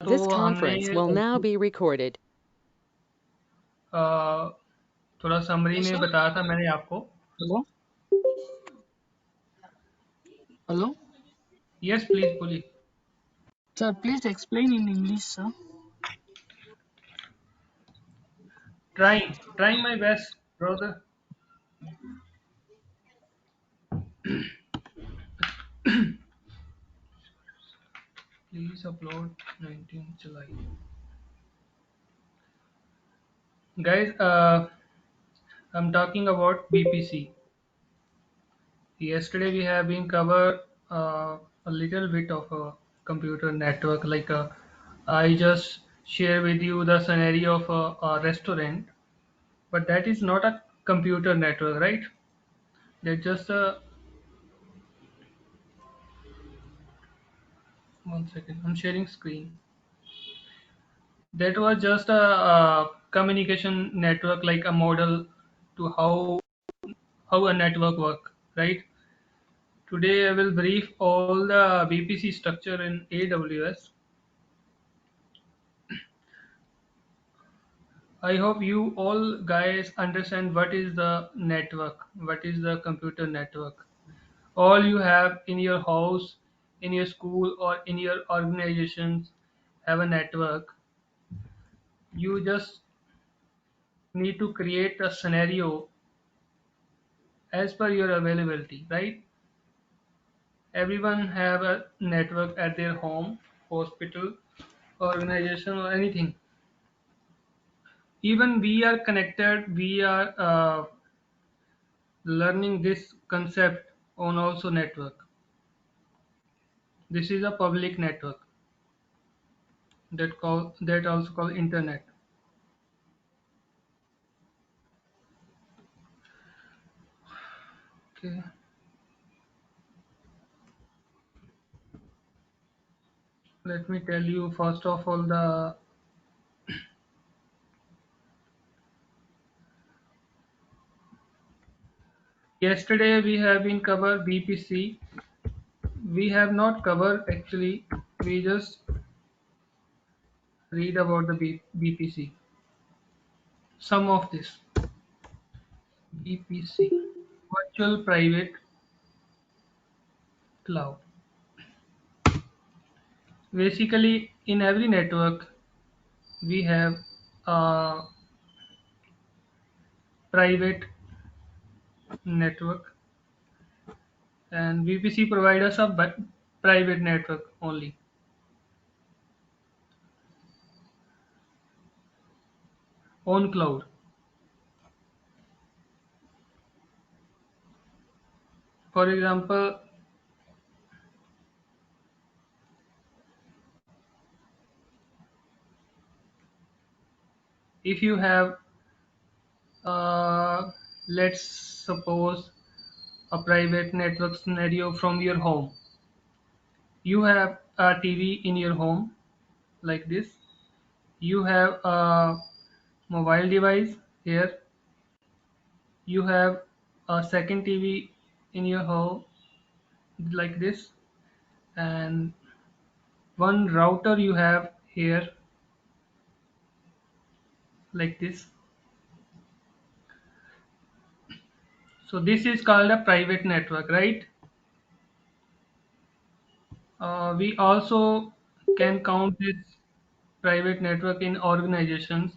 तो This हमने conference will now be recorded. थोड़ा समरी Yes, में sir. बताया था मैंने आपको. Hello? Hello? यस प्लीज बोलिए. Sir, please explain in English, sir. Trying my best, brother. Please upload 19th July. Guys, I'm talking about BPC. Yesterday we have been covered a little bit of a computer network. I just share with you the scenario of a restaurant, but that is not a computer network, right? That's just a one second. I'm sharing screen. That was just a communication network, like a model to how a network work, right? Today I will brief all the VPC structure in AWS. I hope you all guys understand what is the network, what is the computer network. All you have in your house, in your school, or in your organizations have a network. You just need to create a scenario as per your availability, right? Everyone have a network at their home, hospital, organization, or anything. Even we are connected, we are learning this concept on also network. This is a public network that also called internet. Okay. Let me tell you first of all the yesterday we have been covered BPC. We have not covered actually. We just read about the BPC. Some of this VPC, Virtual Private Cloud. Basically, in every network, we have a private network, and VPC provides us a private network only on cloud. For example, if you have, uh, let's suppose, a private network scenario from your home. You have a TV in your home like this. You have a mobile device here. You have a second TV in your home like this, and one router you have here like this. So this is called a private network, right? We also can count this private network in organizations.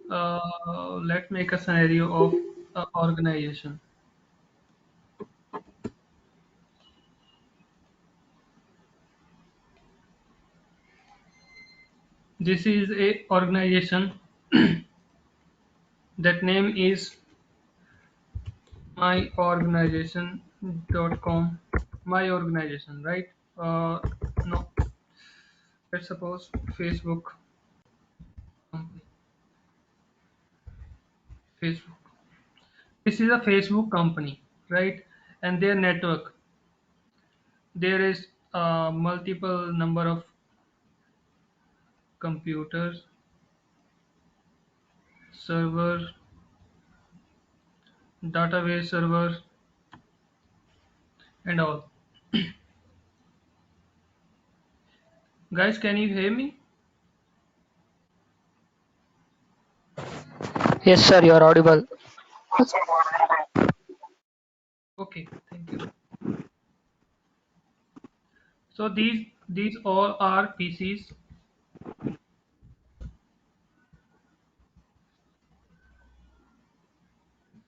Let's make a scenario of an organization. This is a organization. That name is myorganization.com. My organization, right? No, let's suppose Facebook company. Facebook. This is a Facebook company, right? And their network. There is a multiple number of computers, server, database server, and all. Guys, can you hear me? Yes, sir, you are audible. Okay, thank you. So these all are PCs.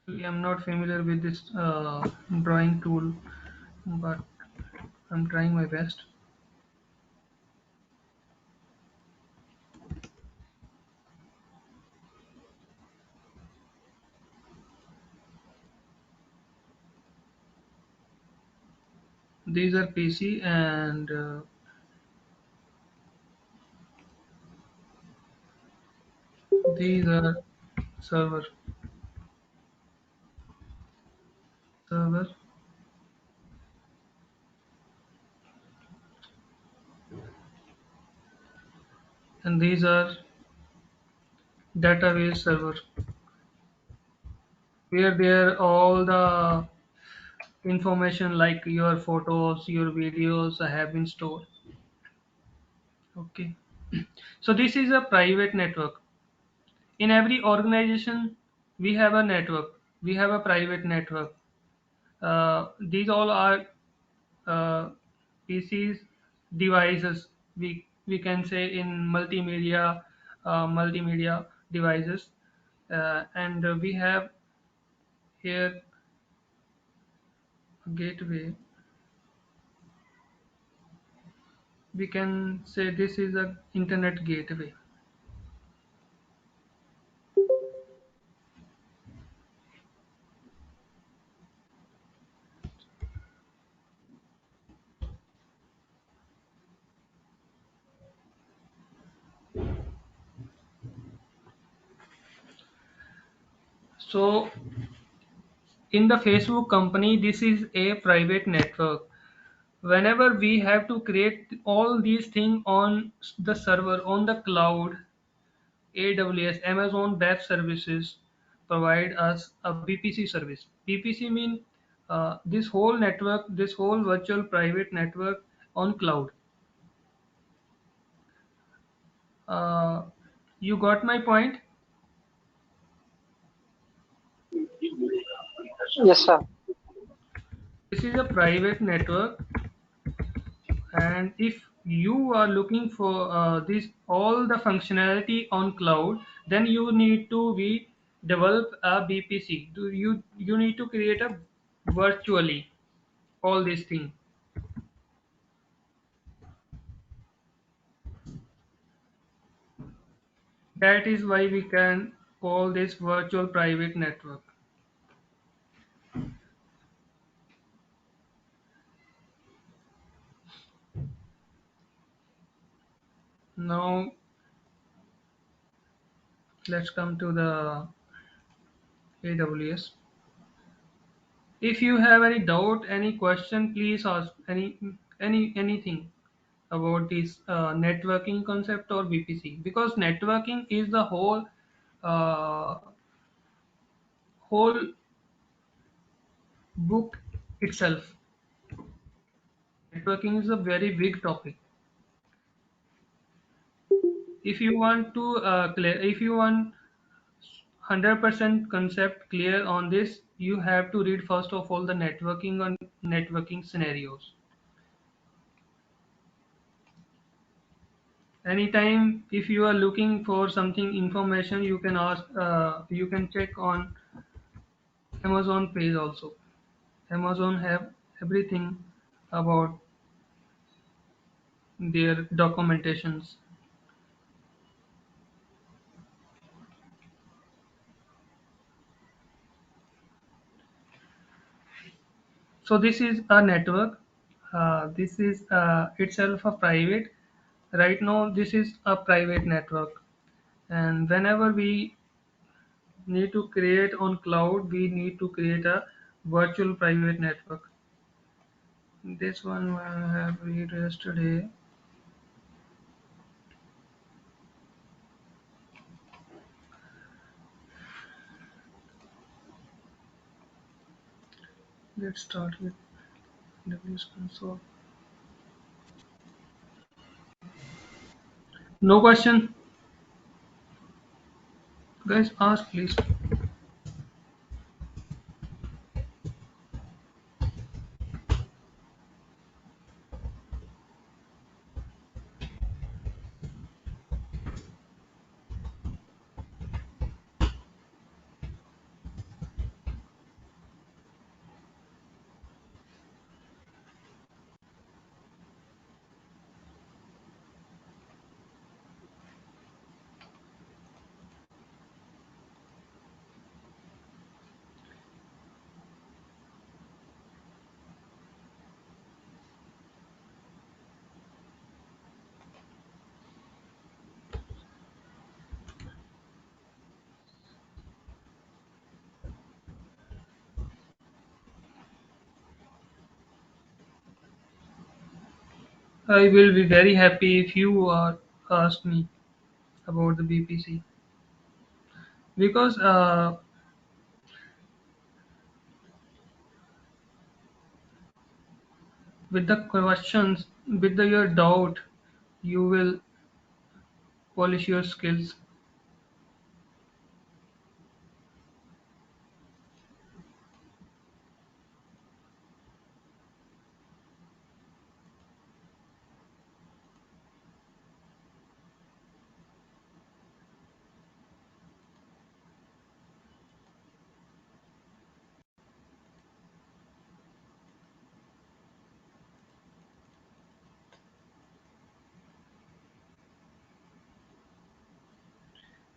I'm not familiar with this drawing tool, but I'm trying my best. These are PC and these are server server, and these are database server, where there all the information like your photos, your videos have been stored. Okay. So this is a private network. In every organization, we have a network. We have a private network. These all are PCs devices. We can say in multimedia devices, and we have here a gateway. We can say this is a internet gateway. So in the Facebook company, this is a private network. Whenever we have to create all these things on the server on the cloud, AWS, Amazon Web Services provide us a BPC service. BPC mean this whole network, this whole virtual private network on cloud. Uh, you got my point? Yes, sir. This is a private network, and if you are looking for this all the functionality on cloud, then you need to be develop a BPC. You need to create a virtually all these things. That is why we can call this virtual private network. Now let's come to the AWS. If you have any doubt, any question, please ask anything about this networking concept or VPC, because networking is the uh, whole book itself. Networking is a very big topic. If you want to if you want 100% concept clear on this, you have to read first of all the networking and networking scenarios. Anytime if you are looking for something information, you can ask, you can check on Amazon page also. Amazon have everything about their documentations. So this is a network. This is itself a private. Right now, this is a private network, and whenever we need to create on cloud, we need to create a virtual private network. This one I have read yesterday. Let's start with AWS console. No question, Guys, ask please. I will be very happy if you ask me about the BPC because with the questions, with your doubt, you will polish your skills.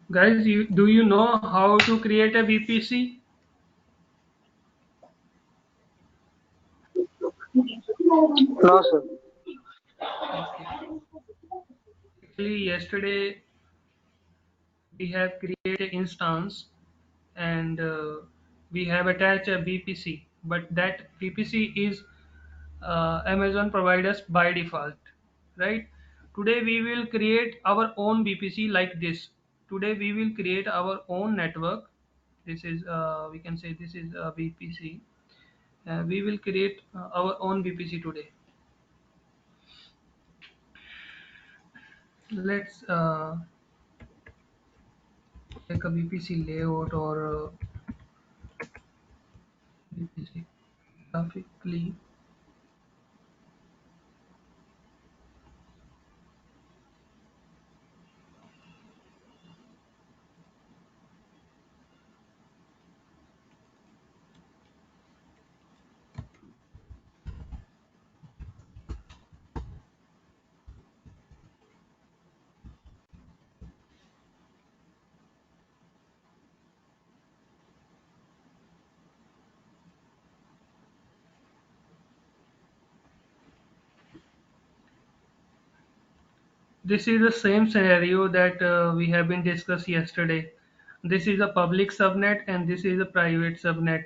Guys, do you know how to create a BPC? No, sir. Okay. Actually, yesterday we have created instance and we have attached a BPC, but that BPC is Amazon provide us by default, right? Today we will create our own BPC like this. Today we will create our own network. This is we can say this is a BPC. We will create our own BPC today. Let's take a BPC layout or BPC graphically. This is the same scenario that we have been discussed yesterday. This is a public subnet and this is a private subnet.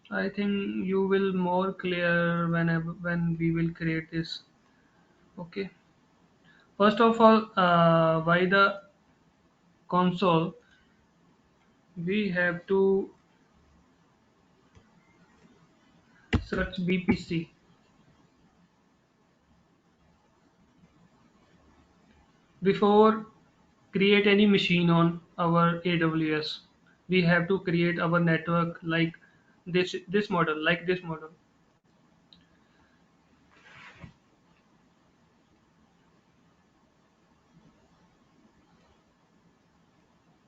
I think you will more clear when we will create this. Okay. First of all, by the console, we have to search BPC before create any machine on our AWS. We have to create our network like this model, like this model.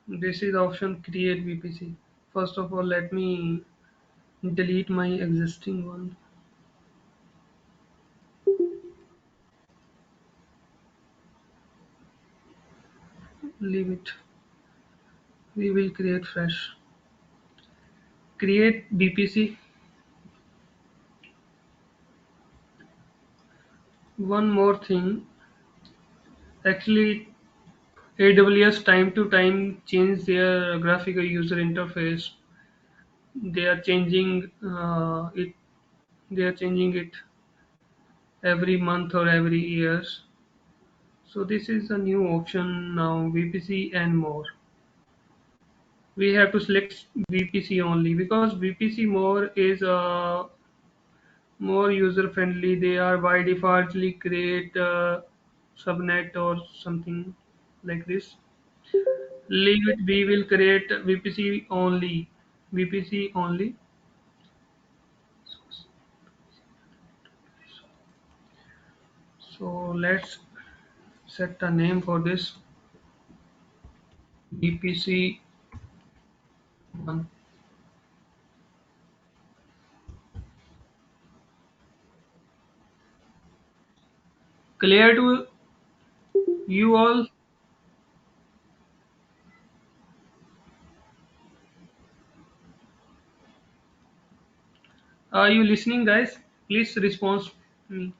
This is option create VPC. First of all, let me delete my existing one. Leave it. We will create fresh. Create BPC. One more thing. Actually, AWS time to time change their graphical user interface. They are changing it. They are changing it every month or every years. So this is a new option now. VPC and more. We have to select VPC only because VPC more is more user friendly. They are by defaultly create subnet or something like this. Leave it. We will create VPC only. VPC only. So let's set a name for this. Bpc one. Clear to you all? Are you listening, guys? Please respond me.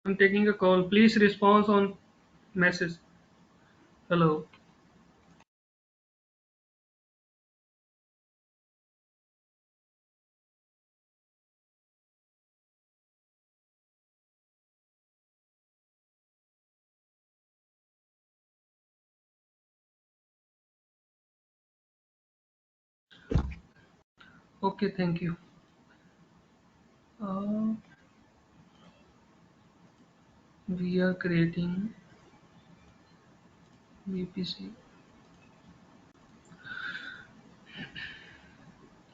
I'm taking a call. Please respond on message. Hello. Okay, thank you. Uh, we are creating BPC.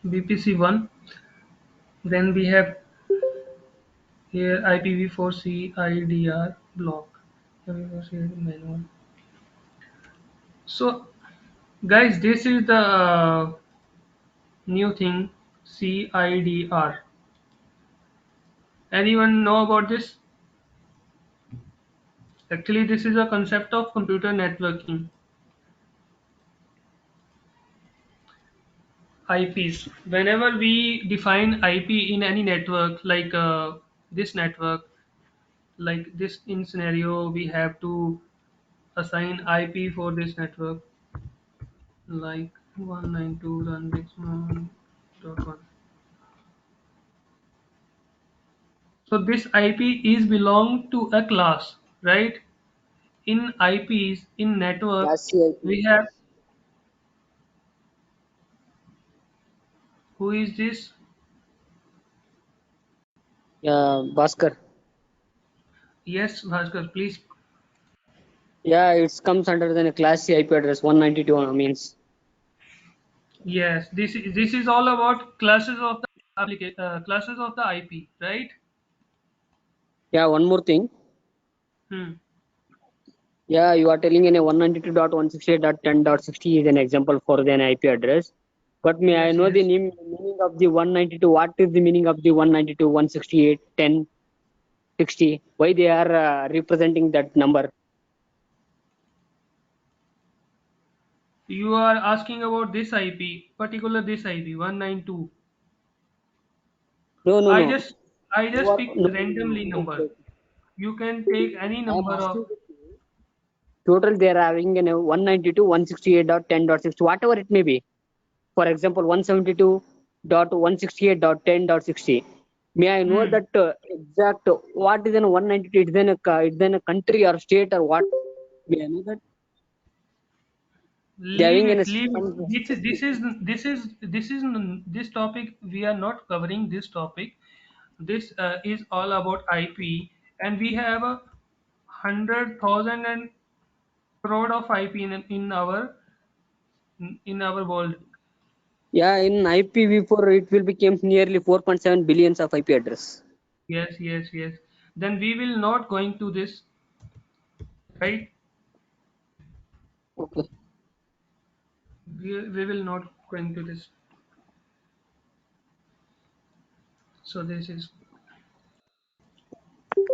BPC1. Then we have here IPv4 CIDR block. IPv4 manual. So, guys, this is the new thing CIDR. Anyone know about this? Actually, this is a concept of computer networking. IPs. Whenever we define IP in any network, like this network, like this in scenario, we have to assign IP for this network, like 192.168.1. So this IP is belong to a class, right? In IPs in network, Class C IP. we have who is this? Yeah, Bhaskar. Yes, Bhaskar, please. Yeah, it comes under the class C IP address 192 means. Yes, this is all about classes of the application, classes of the IP, right? Yeah, one more thing. Hmm. Yeah, you are telling in a 192.168.10.60 is an example for an IP address. But may I Yes, know the yes. meaning of the 192? What is the meaning of the 192.168.10.60? Why they are representing that number? You are asking about this IP, particular this IP 192. No, no, I no. just I You just are pick no, no, no, randomly no. Okay, number. okay. You can take any I am number of. asking total they are having in a 192.168.10.60 whatever it may be. For example, 172.168.10.60. May I know Hmm. that exact what is in 192? It's in a country or state or what? May I know that they Leave having in a it. Leave it. some This topic. We are not covering this topic. This is all about IP, and we have a 100,000 and crore of IP in our world. yeah in IPv4 it will become nearly 4.7 billions of IP address. Yes, yes, yes. Then we will not going to this, right? Okay. We will not going to this. So this is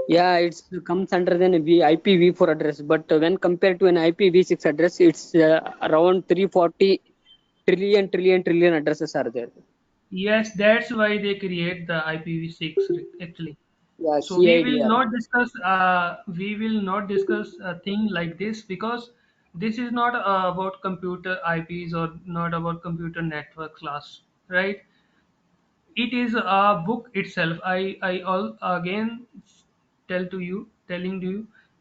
Yeah, it comes under the IPv4 address, but when compared to an IPv6 address, it's around 340 trillion addresses are there. yes. That's why they create the IPv6 actually. Yeah, So we will CIDR. not discuss. A thing like this because this is not about computer IPs or not about computer network class, right? It is a book itself. I all again telling to you,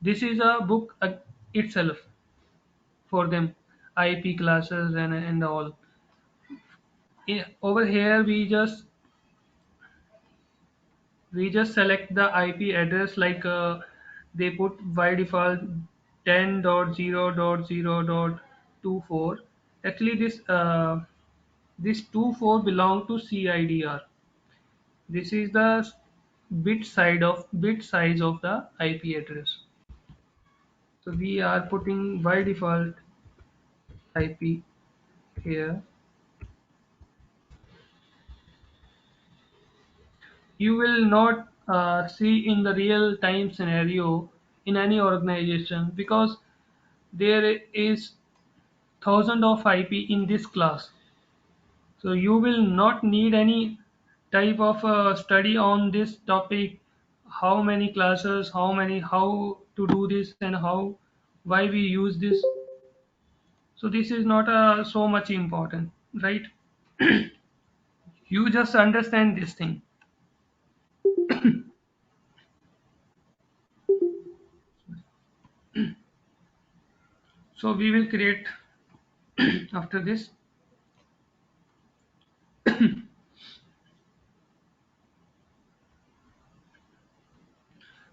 this is a book itself for them. IP classes and all. Over here we just select the IP address like they put by default 10.0.0.24. Actually, this 24 belong to CIDR. This is the bit size of the IP address. So we are putting by default IP here. You will not see in the real time scenario in any organization because there is thousand of IP in this class. So you will not need any type of study on this topic, how many classes, how to do this and why we use this. So this is not so much important, right? You just understand this thing. So we will create after this.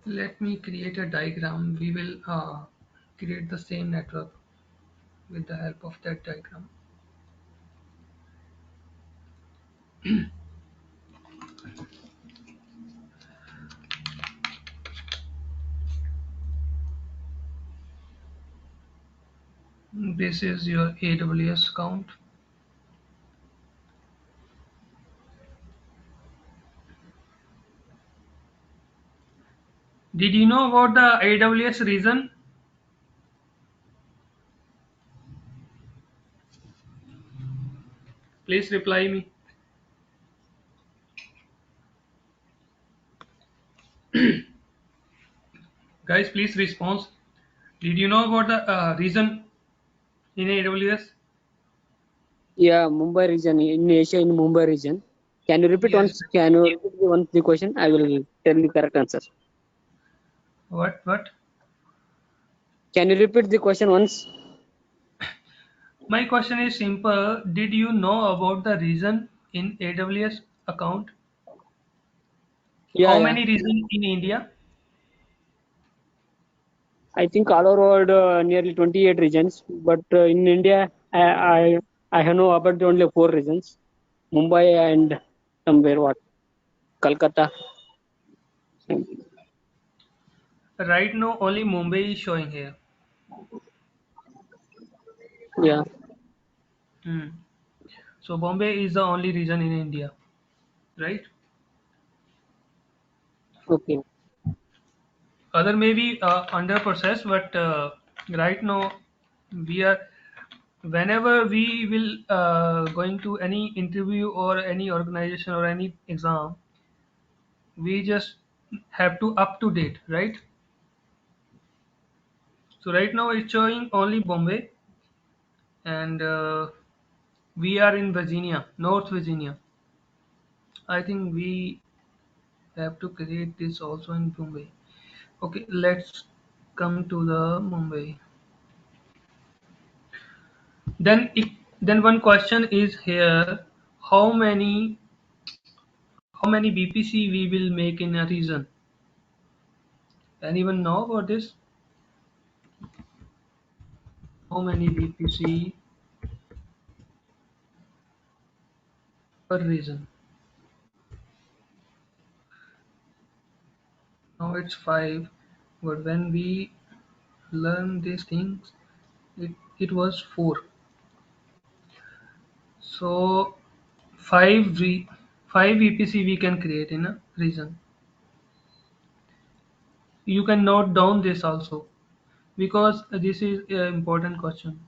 Let me create a diagram. We will create the same network with the help of that diagram. This is your AWS account. Did you know about the AWS reason? Please reply me. Guys, please respond. Did you know about the reason in AWS? Yeah, Mumbai region, in Asia, in Mumbai region. Can you repeat Yes. once? Can you repeat once the question? I will tell the correct answer. What? Can you repeat the question once? My question is simple. Did you know about the reason in AWS account? Yeah, How yeah. many reasons in India? I think all over world nearly 28 regions, but in India, I have know about only 4 regions: Mumbai and somewhere what Kolkata. Right now, only Mumbai is showing here. Yeah. Hmm. So Bombay is the only region in India, right? Okay. Other may be under process, but right now we are. Whenever we will going to any interview or any organization or any exam, we just have to up to date, right? So right now it's showing only Bombay, and we are in Virginia, North Virginia. I think we have to create this also in Bombay. Okay, let's come to the Mumbai. Then one question is here: how many how many BPC we will make in a region? Anyone know about this? How many BPC per region? Now it's five, but when we learn these things, it was four. So five v five VPC we can create in a region. You can note down this also because this is an important question.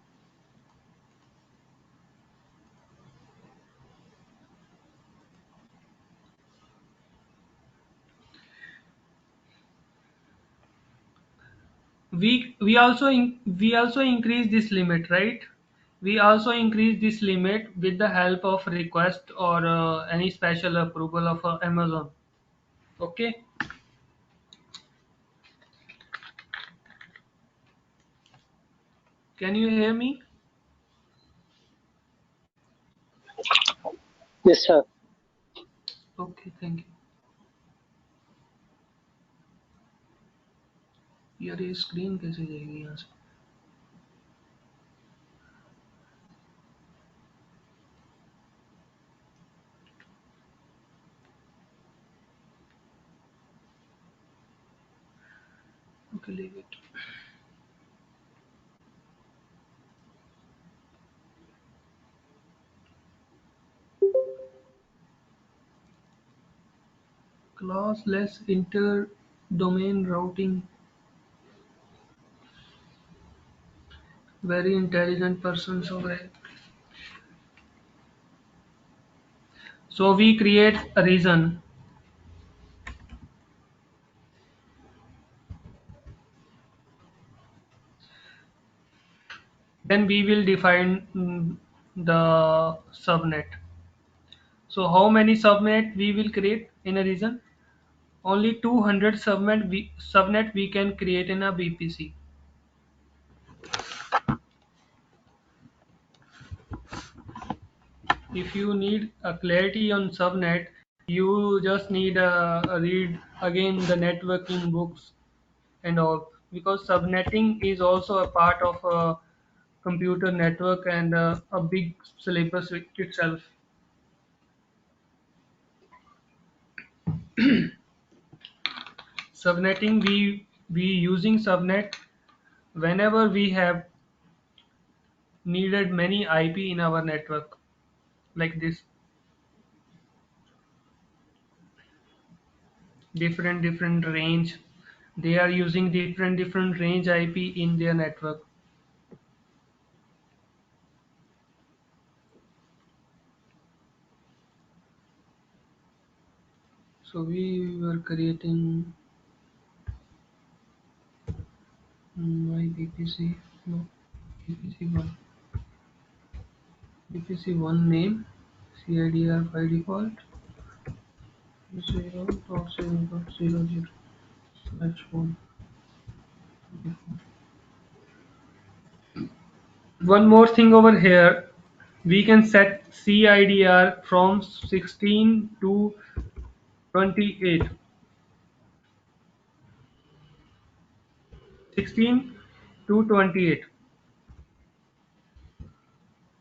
We also increase this limit, right? We also increase this limit with the help of request or any special approval of Amazon. Okay. Can you hear me? Yes, sir. Okay, thank you. यार ये screen कैसे जाएगी यहाँ से? Okay, leave it. Classless inter-domain routing. Very intelligent person, so right. So we create a reason. Then we will define the subnet. So how many subnet we will create in a region? Only 200 subnet we can create in a BPC. If you need a clarity on subnet, you just need a read again the networking books and all, because subnetting is also a part of a computer network and a big syllabus itself. Subnetting, we using subnet whenever we have needed many IP in our network, like this. Different range, they are using different range IP in their network. So we were creating my bpc, no, bpc1, bpc1 name, CIDR by default 0.0.0.00/1. One more thing over here, we can set CIDR from 16 to 28. 16 to 28,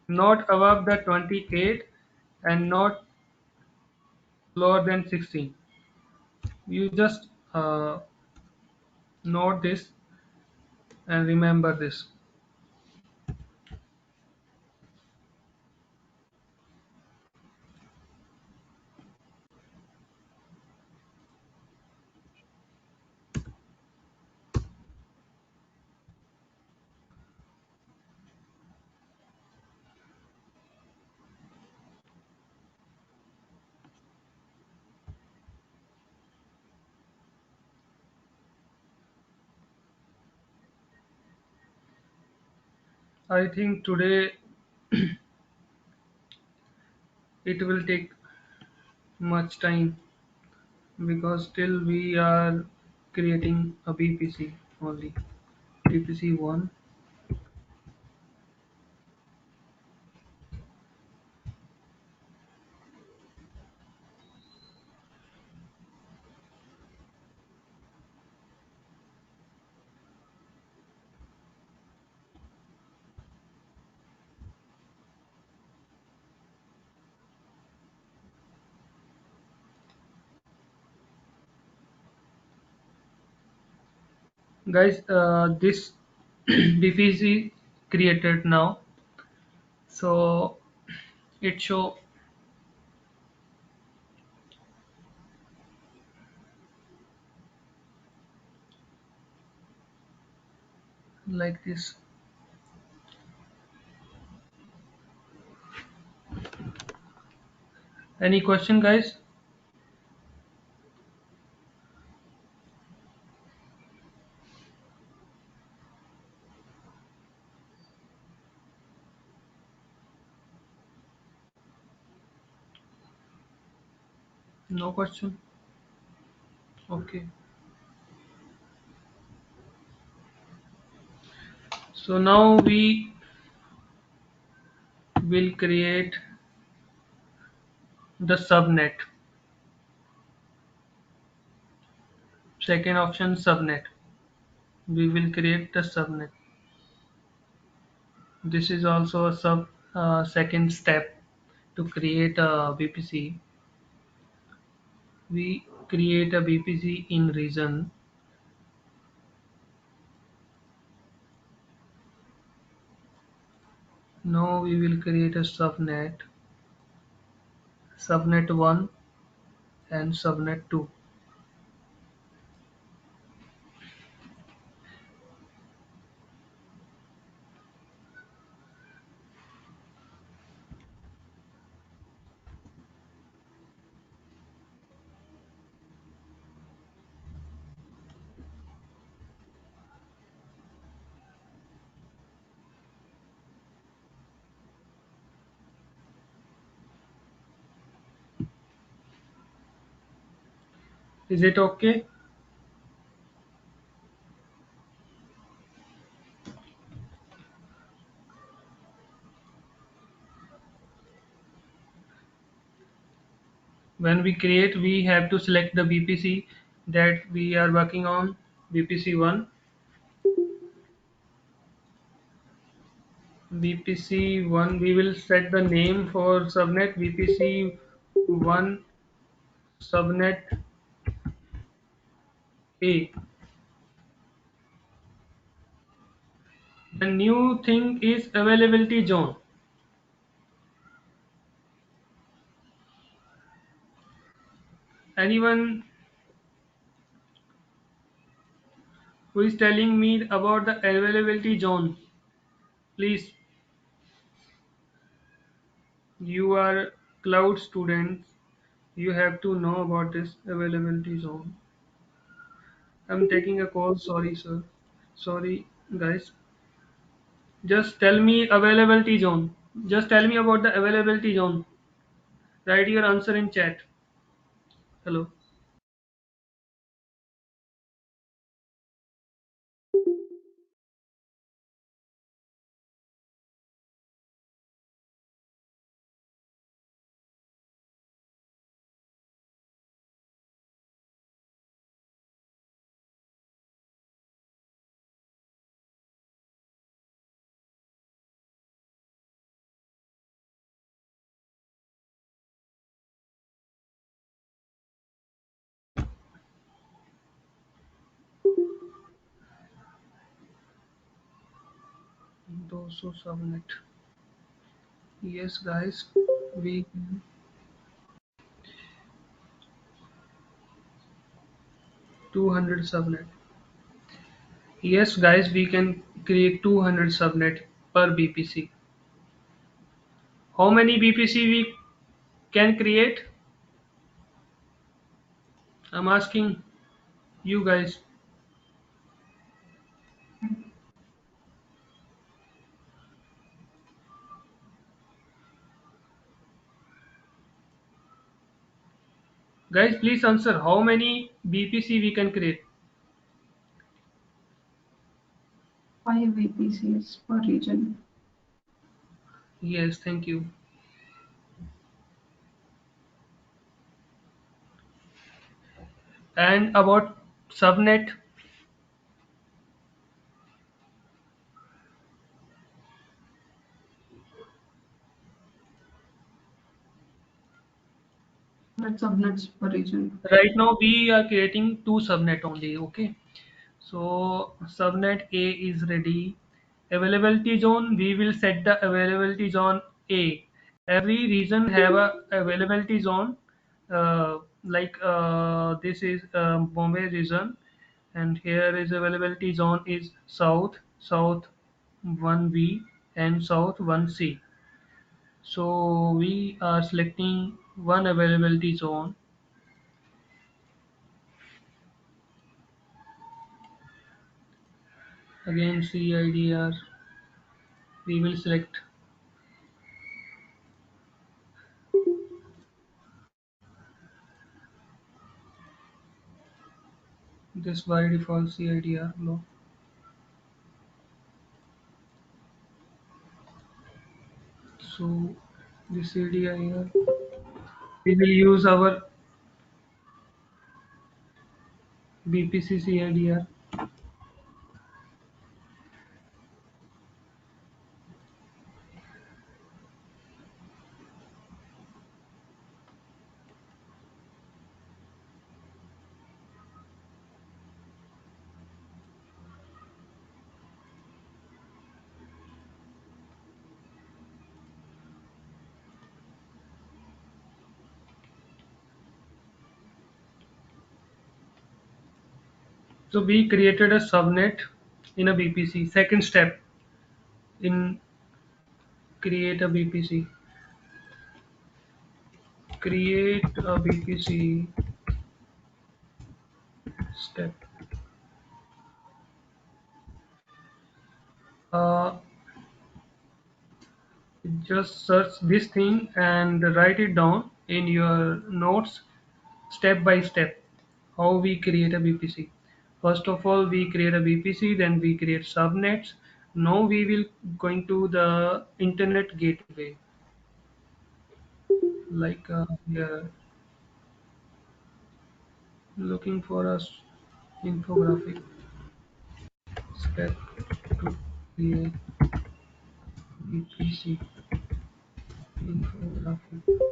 not above the 28 and not lower than 16. You just note this and remember this. I think today it will take much time because still we are creating a BPC only. BPC1. Guys, this BPC created now, so it show like this. Any question, guys? No question. Okay. So now we will create the subnet. Second option, subnet. We will create the subnet. This is also a second step to create a VPC. We create a VPC in region. Now we will create a subnet 1 and subnet 2. Is it okay? When we create, we have to select the VPC that we are working on, VPC 1. VPC 1, we will set the name for subnet VPC 1 subnet A. The new thing is availability zone. Anyone who is telling me about the availability zone, please. You are cloud students. You have to know about this availability zone. I'm taking a call. Sorry, sir. Sorry, guys. Just tell me availability zone. Just tell me about the availability zone. Write your answer in chat. Hello. Doso subnet. Yes, guys. We 200 subnet. Yes, guys. We can create 200 subnet per BPC. How many BPC we can create? I'm asking you guys. Guys, please answer. How many BPC we can create? 5 VPCs per region. Yes, thank you. And about subnet, That's subnets per region. right now we are creating two subnet only. Okay. So subnet A is ready. Availability zone, we will set the availability zone A. Every region have a availability zone. This is Bombay region, and here is availability zone is South 1B and South 1C. So we are selecting one availability zone. Again CIDR. We will select this by default CIDR low. So this CDIR. We will use our Bpc CIDR. So we created a subnet in a BPC. Second step in create a BPC. Create a BPC step. Uh, just search this thing and write it down in your notes step by step how we create a BPC. First of all, we create a BPC, then we create subnets. Now we will going to the internet gateway, like here looking for a infographic step to create BPC infographic.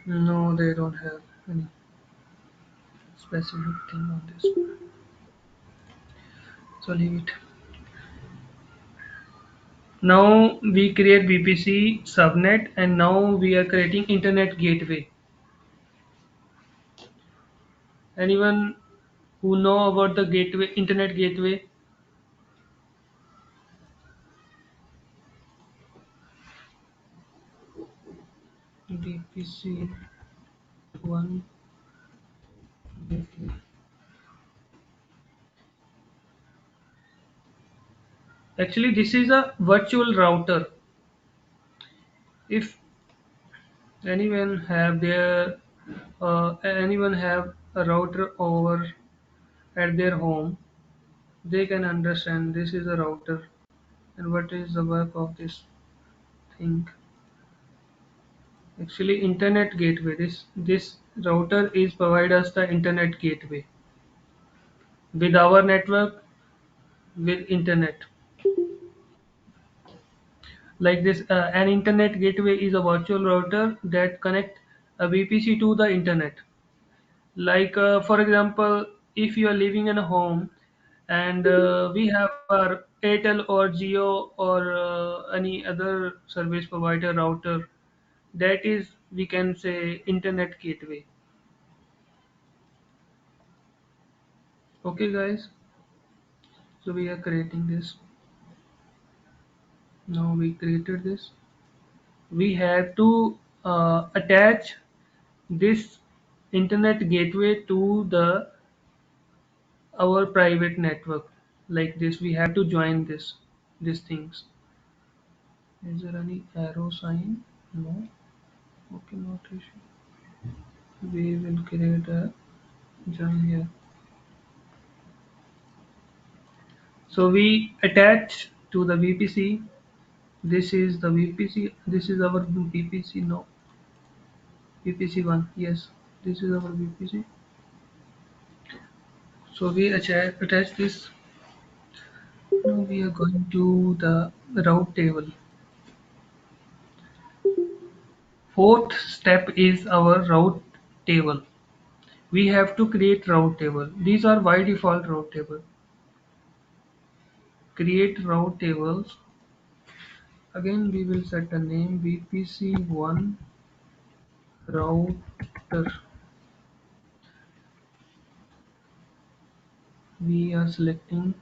No, they don't have any specific thing on this. So leave it. Now we create BPC subnet and now we are creating internet gateway. Anyone who know about the gateway, internet gateway? Bpc one gateway. Actually, this is a virtual router. If anyone have a router over at their home, they can understand this is a router and what is the work of this thing. Actually, internet gateway. This router is provide us the internet gateway with our network with internet. Like this, an internet gateway is a virtual router that connect a VPC to the internet. Like for example, if you are living in a home and we have our Airtel or Geo or any other service provider router, that is we can say internet gateway. Okay, guys. So we are creating this. Now we created this. We have to attach this internet gateway to the our private network. Like this, we have to join these things. Is there any arrow sign? No. Okay, not issue. We will create a join here. So we attach to the VPC. This is the VPC. This is our VPC. No, VPC1. Yes, this is our VPC. So we attach this. Now we are going to the route table. Fourth step is our route table. We have to create route table. These are by default route table. Create route tables. Again, we will set a name VPC1 router. We are selecting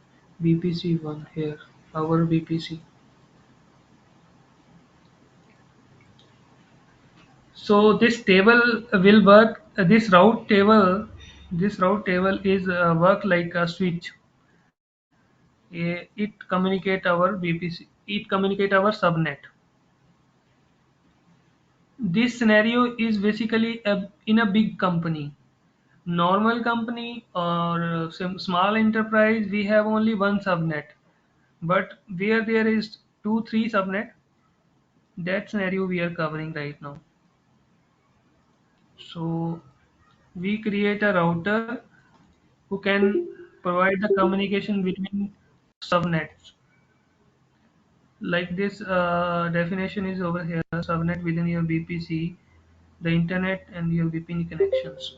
VPC1 here, our VPC. So this table will work. This route table is work like a switch. It communicate our VPC. It communicate our subnet. This scenario is basically in a big company. Normal company or some small enterprise, we have only one subnet. But where there is two, three subnet, that scenario we are covering right now. So we create a router who can provide the communication between subnets. Like this definition is over here: subnet within your VPC, the internet, and your VPN connections.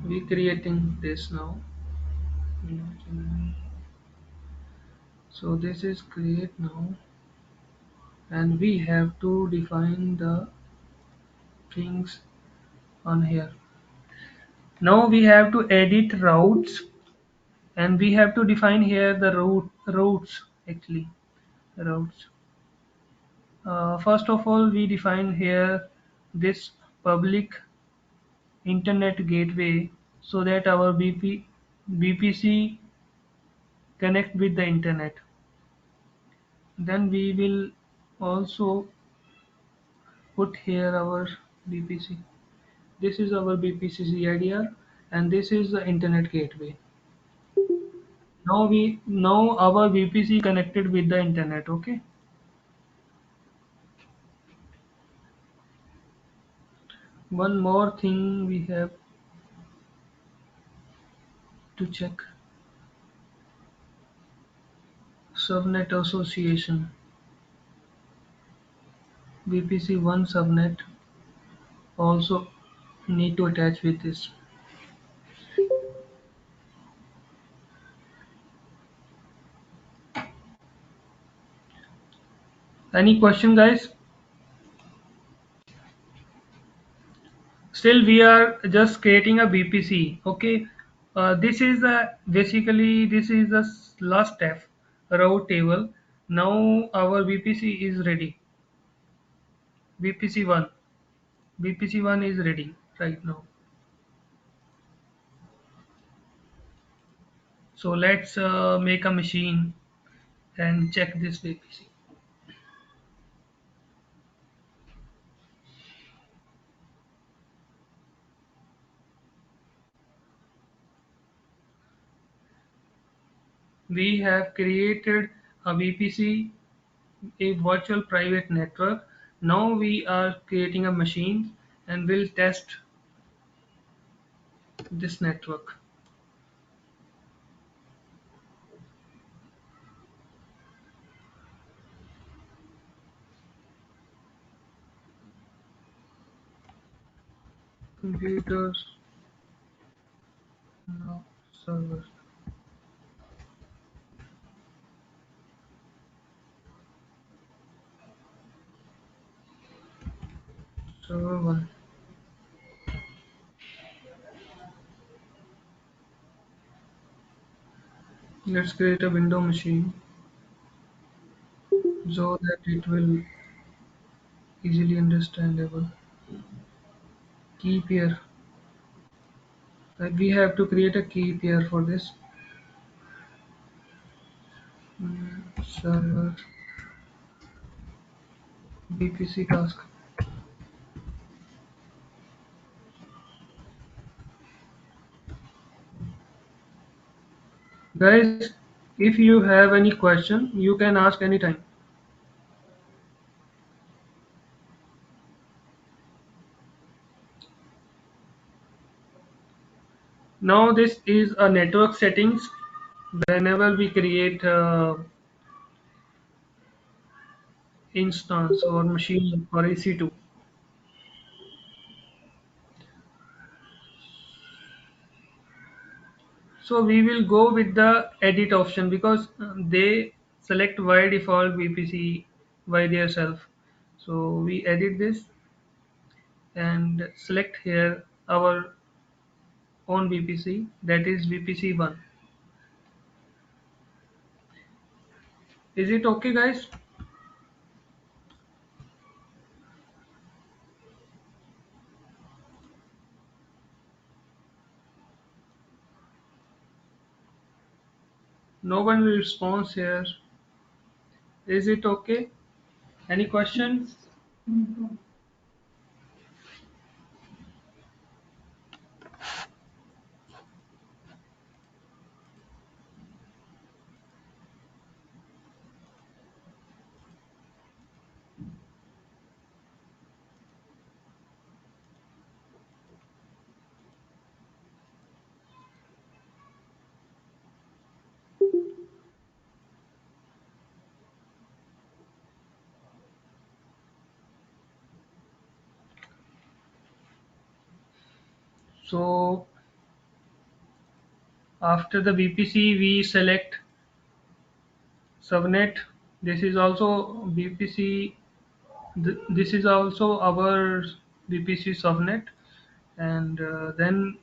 We creating this now. So this is create now, and we have to define the things on here. Now we have to edit routes, and we have to define here the routes actually routes. First of all, we define here this public internet gateway so that our VPC connect with the internet. Then we will also put here our VPC. This is our VPC idea, and this is the internet gateway. Now our VPC connected with the internet. Okay. One more thing we have to check: Subnet Association. VPC one subnet also need to attach with this. Any question, guys? Still, we are just creating a VPC. Okay. This is basically this is the last step, route table. Now our VPC is ready. VPC one. VPC one is ready right now. So let's make a machine and check this VPC. We have created a VPC, a virtual private network. Now we are creating a machine and we'll test this network. Computers, now server. Server 1. Let's create a window machine so that it will easily understandable. Key pair. We have to create a key pair for this. Server BPC task. Guys, if you have any question, you can ask anytime. Now this is a network settings whenever we create instance or machine or EC2. So we will go with the edit option because they select by default VPC by themselves. So we edit this and select here our own VPC, that is VPC 1. Is it okay, guys? No one will respond here. Is it okay? Any question? Yes. Mhm. So after the VPC, we select subnet. This is also VPC. This is also our VPC subnet, and then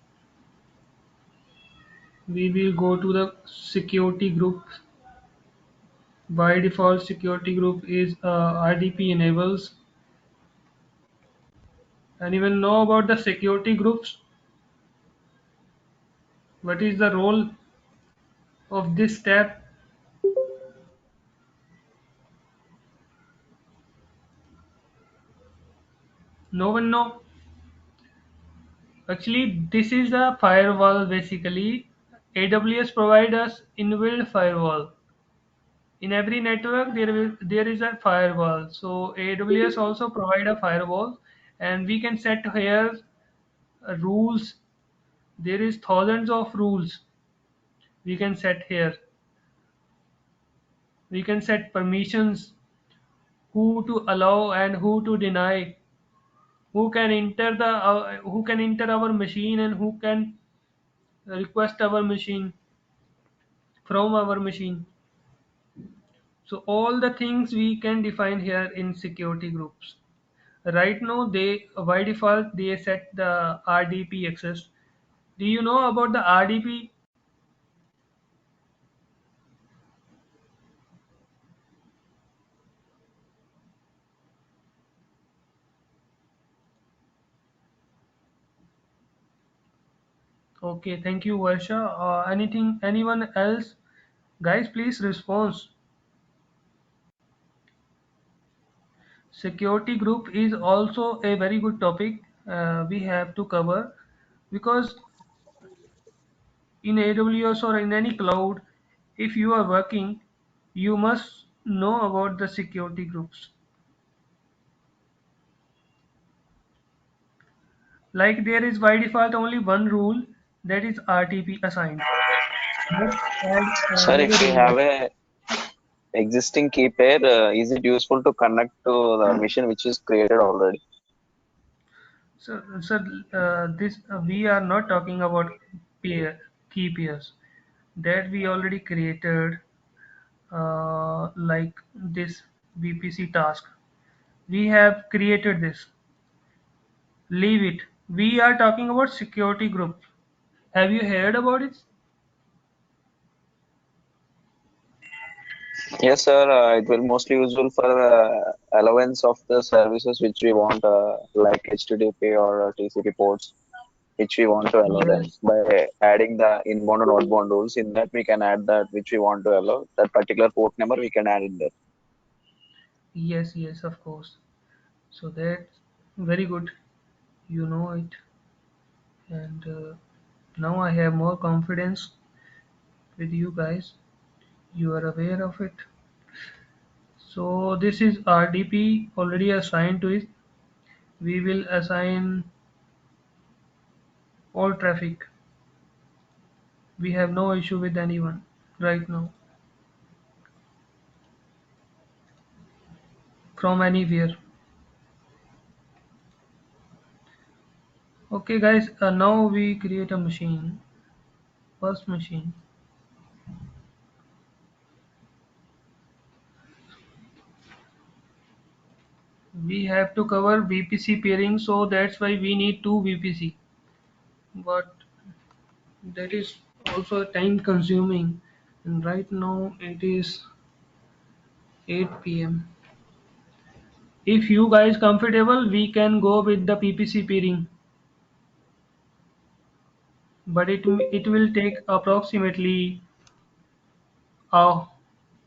we will go to the security group. By default, security group is RDP enables. Anyone know about the security groups? What is the role of this tab? No one know. Actually, this is a firewall basically. AWS provide us inbuilt firewall. In every network there is a firewall. So AWS also provide a firewall, and we can set here rules. There is thousands of rules we can set here. We can set permissions, who to allow and who to deny, who can enter our machine and who can request our machine from our machine. So all the things we can define here in security groups. Right now they by default they set the RDP access. Do you know about the RDP? Okay, thank you, Varsha. Anyone else? Guys, please respond. Security group is also a very good topic we have to cover, because in AWS or in any cloud, if you are working, you must know about the security groups. Like there is by default only one rule, that is RTP assigned. Let's add Sir, another if we rule. have a existing key pair, is it useful to connect to the machine which is created already? This we are not talking about pair, key pairs that we already created, like this VPC task. We have created this. Leave it. We are talking about security group. Have you heard about it? Yes, sir. It will mostly useful for allowance of the services which we want, like HTTP or TCP ports, which we want to allow them Yes, by adding the inbound and outbound rules. In that, we can add that which we want to allow. That particular port number we can add in there. yes, yes, of course. So that's very good. You know it, and now I have more confidence with you guys. You are aware of it. So this is RDP already assigned to it. We will assign all traffic. We have no issue with anyone right now from anywhere. Okay, guys. Now we create a machine. First machine. We have to cover Vpc pairing, so that's why we need two Vpc. But that is also time consuming, and right now it is 8 p.m. If you guys comfortable, we can go with the PPC pairing, but it will take approximately uh,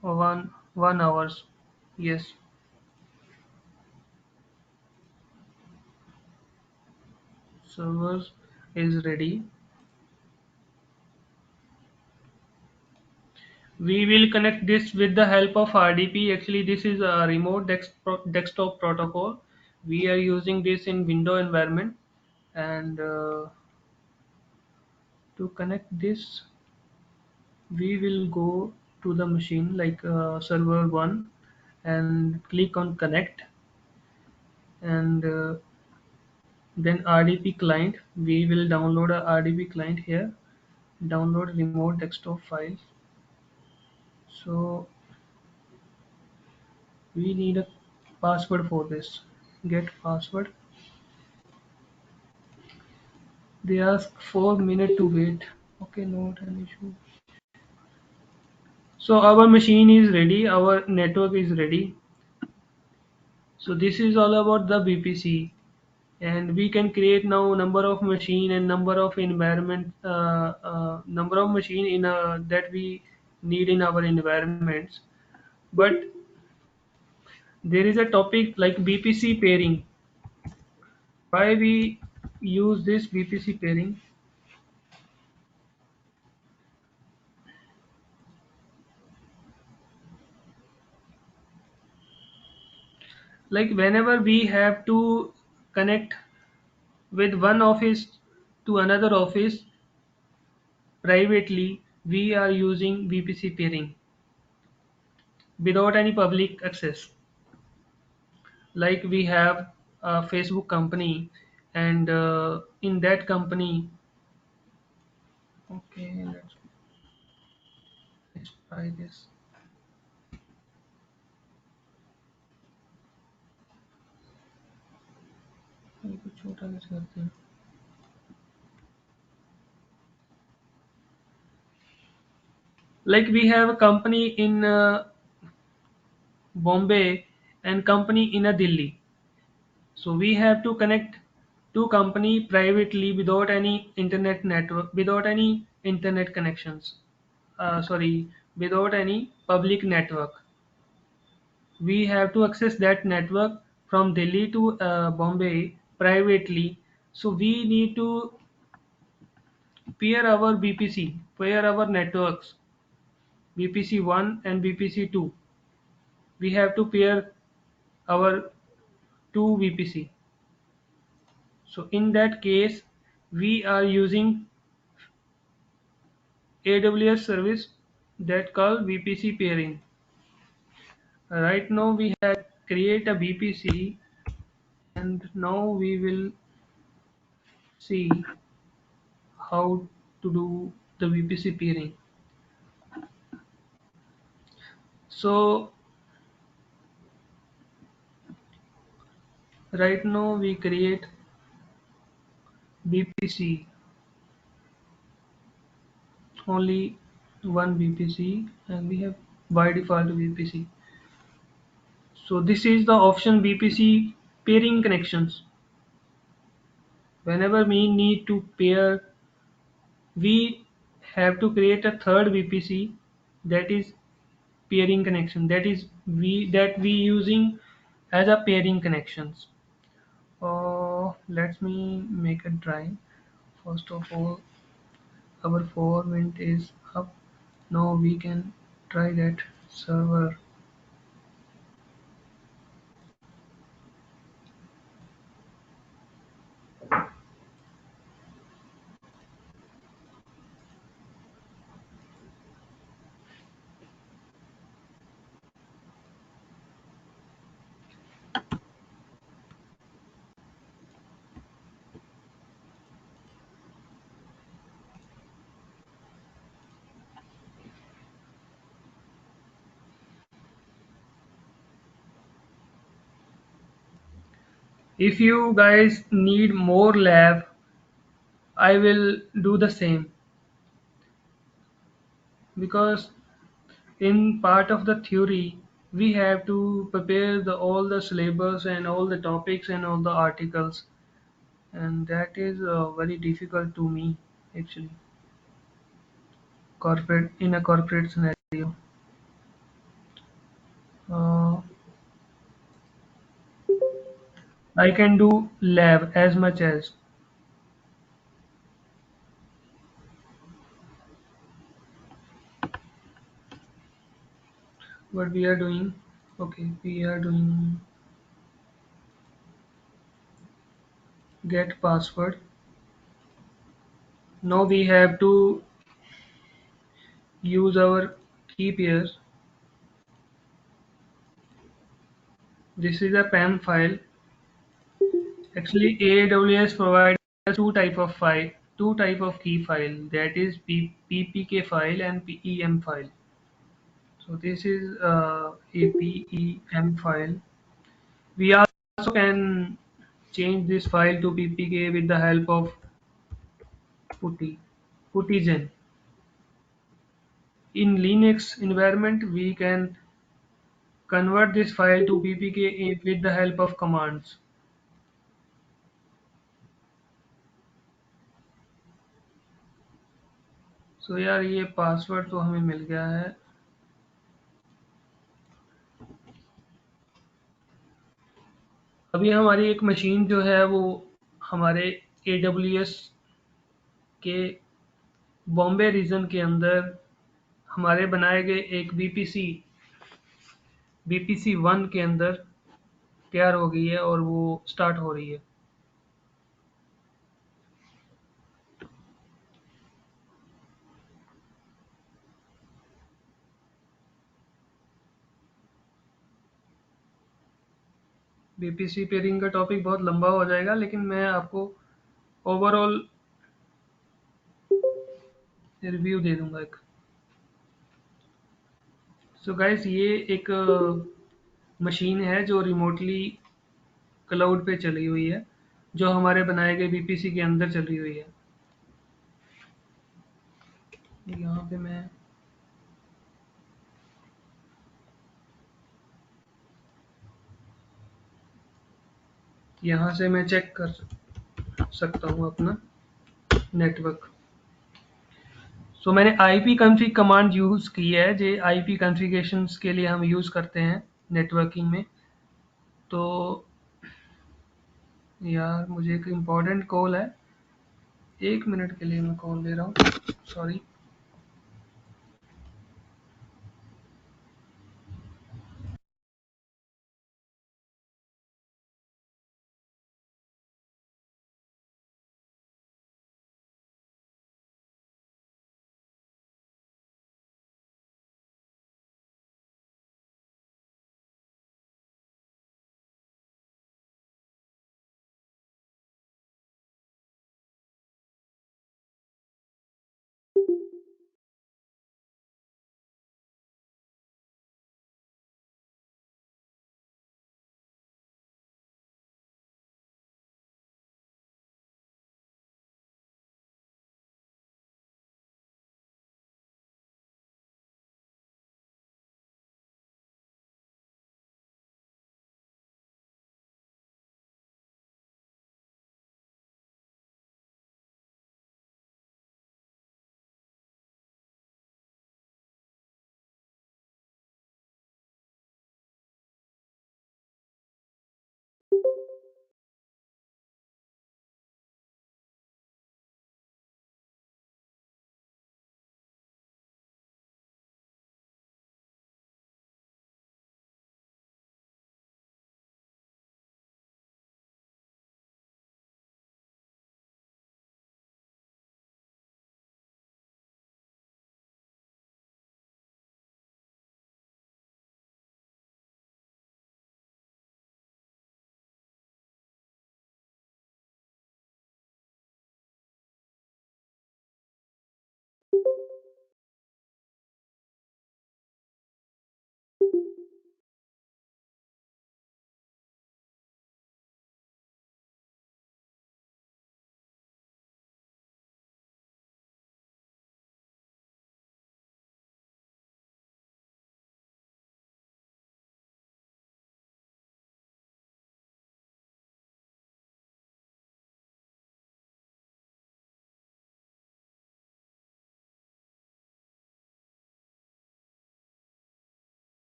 one hours. Yes, servers is ready. We will connect this with the help of RDP. Actually, this is a remote desktop protocol. We are using this in Windows environment, and to connect this, we will go to the machine like server 1 and click on connect, and Then RDP client, we will download a RDP client here. Download remote desktop file. So we need a password for this. Get password. They ask 4 minutes to wait. Okay, not an issue. So our machine is ready, our network is ready. So this is all about the BPC, and we can create now number of machine and number of environment, number of machine in that we need in our environments. But there is a topic like BPC pairing. Why we use this BPC pairing? Like whenever we have to connect with one office to another office privately, we are using VPC peering without any public access. Like we have a Facebook company, and in that company, okay, let's try this. ये कुछ छोटा कैसे करते हैं? Like we have a company in Bombay and company in a Delhi. So we have to connect two company privately without any internet network, without any internet connections. Sorry, without any public network. We have to access that network from Delhi to Bombay privately. So we need to pair our BPC, pair our networks, BPC 1 and BPC 2. We have to pair our two VPC. So in that case, we are using AWS service that called Vpc Peering. Right now we have create a VPC, and now we will see how to do the VPC peering. So right now we create VPC, only one VPC, and we have by default VPC. So this is the option VPC pairing connections. Whenever we need to pair, we have to create a third VPC, that is pairing connection, that we using as a pairing connections. Let me make a drawing. First of all, our 4 minute is up. Now we can try that server. If you guys need more lab, I will do the same, because in part of the theory we have to prepare all the syllabus and all the topics and all the articles, and that is very difficult to me actually, corporate in a corporate scenario. uh, I can do lab as much as what we are doing. Okay, we are doing get password. Now we have to use our key pairs. This is a PAM file. Actually, AWS provides two type of key file, that is PPK file and PEM file. So this is a PEM file. We also can change this file to PPK with the help of puttygen. In Linux environment, we can convert this file to PPK with the help of commands. So यार ये password तो हमें मिल गया है. अभी हमारी एक machine जो है वो हमारे AWS के बॉम्बे रीजन के अंदर हमारे बनाए गए एक BPC 1 के अंदर तैयार हो गई है और वो स्टार्ट हो रही है. BPC पेयरिंग का टॉपिक बहुत लंबा हो जाएगा, लेकिन मैं आपको ओवरऑल रिव्यू दे दूंगा एक. सो गाइस, ये एक मशीन है जो रिमोटली क्लाउड पे चली हुई है, जो हमारे बनाए गए बीपीसी के अंदर चली हुई है. यहाँ पे मैं यहाँ से मैं चेक कर सकता हूँ अपना नेटवर्क. सो मैंने IP कॉन्फ़िग कमांड यूज़ की है, जो IP कॉन्फ़िगरेशंस के लिए हम यूज़ करते हैं नेटवर्किंग में. तो यार मुझे एक इम्पोर्टेंट कॉल है, 1 मिनट के लिए मैं कॉल ले रहा हूँ, sorry.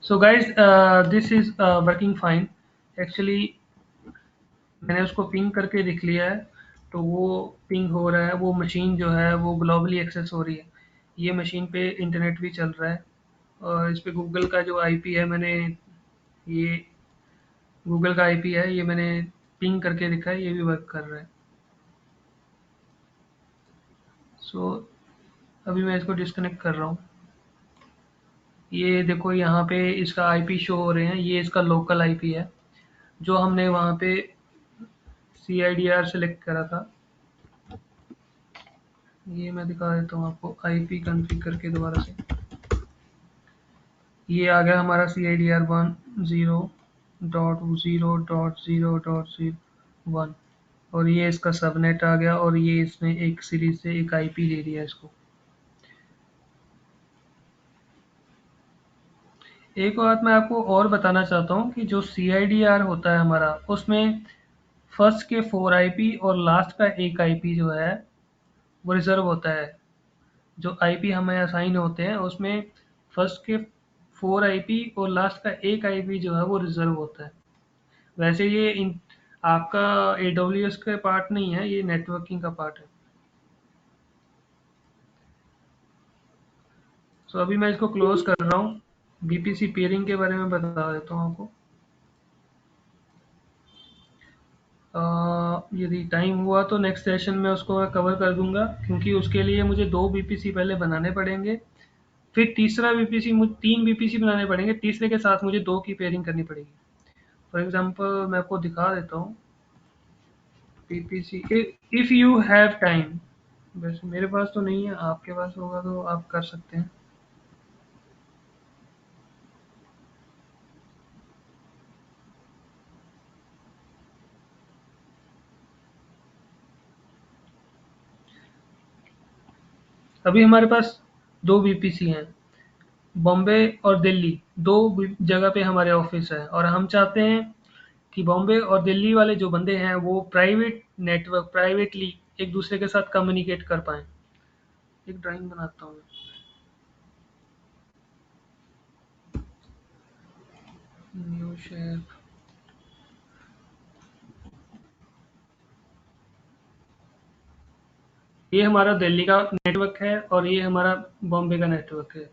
So guys, this is working fine. Actually मैंने उसको पिंग करके देख लिया है, तो वो पिंग हो रहा है, वो मशीन जो है वो ग्लोबली एक्सेस हो रही है. ये मशीन पे इंटरनेट भी चल रहा है, और इस पे गूगल का जो आईपी है, ये गूगल का आईपी है, ये मैंने पिंग करके लिखा है, ये भी वर्क कर रहा है। सो अभी मैं इसको डिस्कनेक्ट कर रहा हूँ। ये देखो यहाँ पे इसका आईपी शो हो रहे हैं, ये इसका लोकल आईपी है जो हमने वहाँ पे CIDR सेलेक्ट करा था। ये मैं दिखा देता हूँ आपको आईपी कॉन्फ़िग करके दोबारा से। ये आ गया हमारा CIDR 10.0.0.0.1, और ये इसका सबनेट आ गया, और ये इसने एक सीरीज से एक आईपी दे दिया इसको। एक बात मैं आपको और बताना चाहता हूँ कि जो CIDR होता है हमारा, उसमें फर्स्ट के 4 आईपी और लास्ट का एक आईपी जो है वो रिजर्व होता है। जो आईपी हमें असाइन होते हैं उसमें फर्स्ट के 4 आईपी और लास्ट का एक आईपी जो है वो रिजर्व होता है। वैसे ये आपका AWS का पार्ट नहीं है, ये नेटवर्किंग का पार्ट है। सो अभी मैं इसको क्लोज कर रहा हूँ। BPC पेयरिंग के बारे में बता देता हूँ आपको। यदि टाइम हुआ तो नेक्स्ट सेशन में उसको मैं कवर कर दूंगा, क्योंकि उसके लिए मुझे 2 BPC पहले बनाने पड़ेंगे, फिर तीसरा BPC, मुझे 3 BPC बनाने पड़ेंगे, तीसरे के साथ मुझे 2 की पेयरिंग करनी पड़ेगी। फॉर एग्जांपल मैं आपको दिखा देता हूँ BPC if you have time. वैसे मेरे पास तो नहीं है, आपके पास होगा तो आप कर सकते हैं। अभी हमारे पास 2 BPC हैं, बॉम्बे और दिल्ली, 2 जगह पे हमारे ऑफिस है, और हम चाहते हैं कि बॉम्बे और दिल्ली वाले जो बंदे हैं वो प्राइवेट नेटवर्क, प्राइवेटली एक दूसरे के साथ कम्युनिकेट कर पाएँ। एक ड्राइंग बनाता हूँ। New share. ये हमारा दिल्ली का नेटवर्क है और ये हमारा बॉम्बे का नेटवर्क है,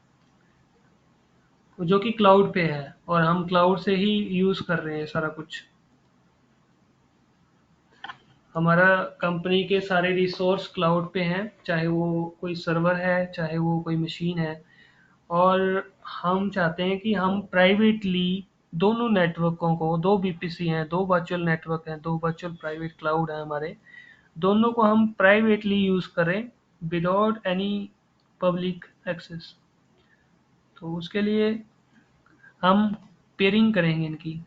जो कि क्लाउड पे है, और हम क्लाउड से ही यूज़ कर रहे हैं सारा कुछ। हमारा कंपनी के सारे रिसोर्स क्लाउड पे हैं, चाहे वो कोई सर्वर है, चाहे वो कोई मशीन है, और हम चाहते हैं कि हम प्राइवेटली दोनों नेटवर्कों को, 2 BPC हैं, 2 वर्चुअल नेटवर्क हैं, 2 वर्चुअल प्राइवेट क्लाउड हैं हमारे, दोनों को हम प्राइवेटली यूज़ करें विदाउट एनी पब्लिक एक्सेस। तो उसके लिए हम पेयरिंग करेंगे इनकी।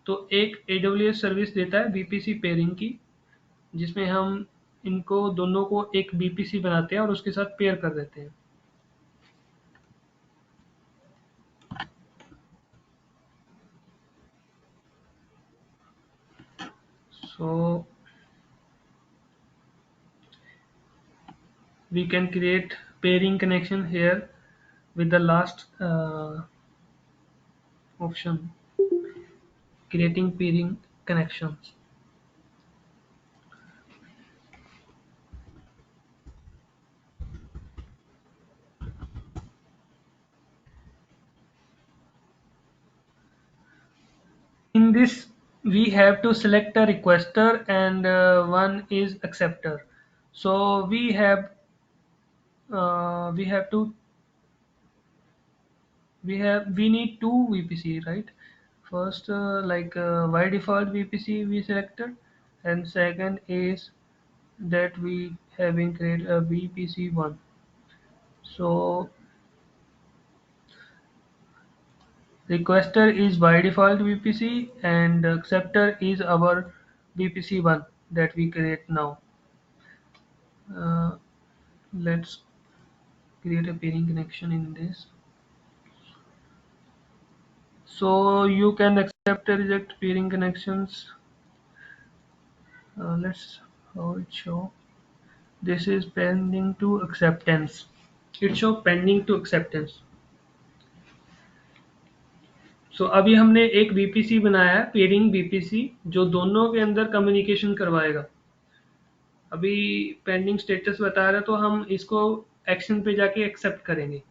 तो एक AWS सर्विस देता है BPC पेयरिंग की, जिसमें हम इनको दोनों को एक BPC बनाते हैं और उसके साथ पेयर कर देते हैं। So we can create pairing connection here with the last option, creating pairing connections. In this we have to select a requester and one is acceptor. So we have to we need two VPC, right? First, by default VPC we selected, and second is that we having create a VPC1. So requester is by default VPC and acceptor is our VPC1 that we create now. Uh, let's create a pairing connection in this. So you can accept or reject pairing connections. Let's how it show. This is pending to acceptance. It show pending to acceptance. सो अभी हमने एक BPC बनाया है, pairing BPC, जो दोनों के अंदर communication करवाएगा। अभी पेंडिंग स्टेटस बता रहा है, तो हम इसको एक्शन पे जाके एक्सेप्ट करेंगे।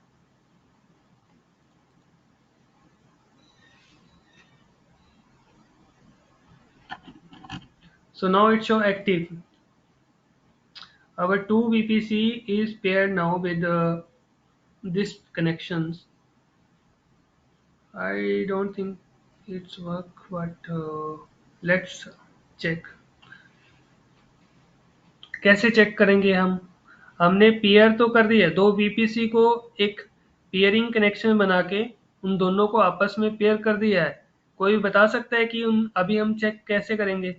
So now it show active. Our two VPC is paired now with this connections. I don't think it's work, but let's check. कैसे चेक करेंगे हम? हमने पेयर तो कर दिया, दो VPC को एक पेयरिंग कनेक्शन बना के उन दोनों को आपस में पेयर कर दिया है। कोई बता सकता है कि उन अभी हम चेक कैसे करेंगे?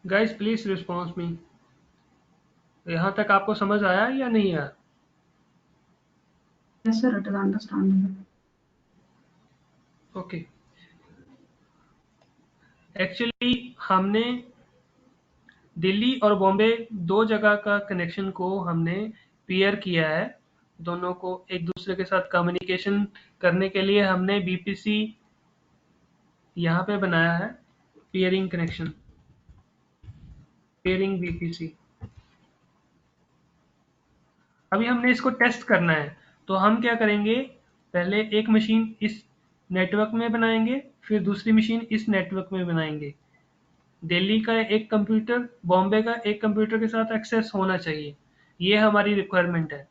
गाइस प्लीज रिस्पॉन्स मी। यहाँ तक आपको समझ आया या नहीं आया? Yes, sir, it is understandable. Okay. Actually हमने दिल्ली और बॉम्बे दो जगह का कनेक्शन को हमने पेयर किया है। दोनों को एक दूसरे के साथ कम्युनिकेशन करने के लिए हमने बीपीसी यहाँ पे बनाया है, पेयरिंग कनेक्शन, पेयरिंग बीपीसी। अभी हमने इसको टेस्ट करना है, तो हम क्या करेंगे, पहले एक मशीन इस नेटवर्क में बनाएंगे, फिर दूसरी मशीन इस नेटवर्क में बनाएंगे। दिल्ली का एक कंप्यूटर बॉम्बे का एक कंप्यूटर के साथ एक्सेस होना चाहिए, ये हमारी रिक्वायरमेंट है।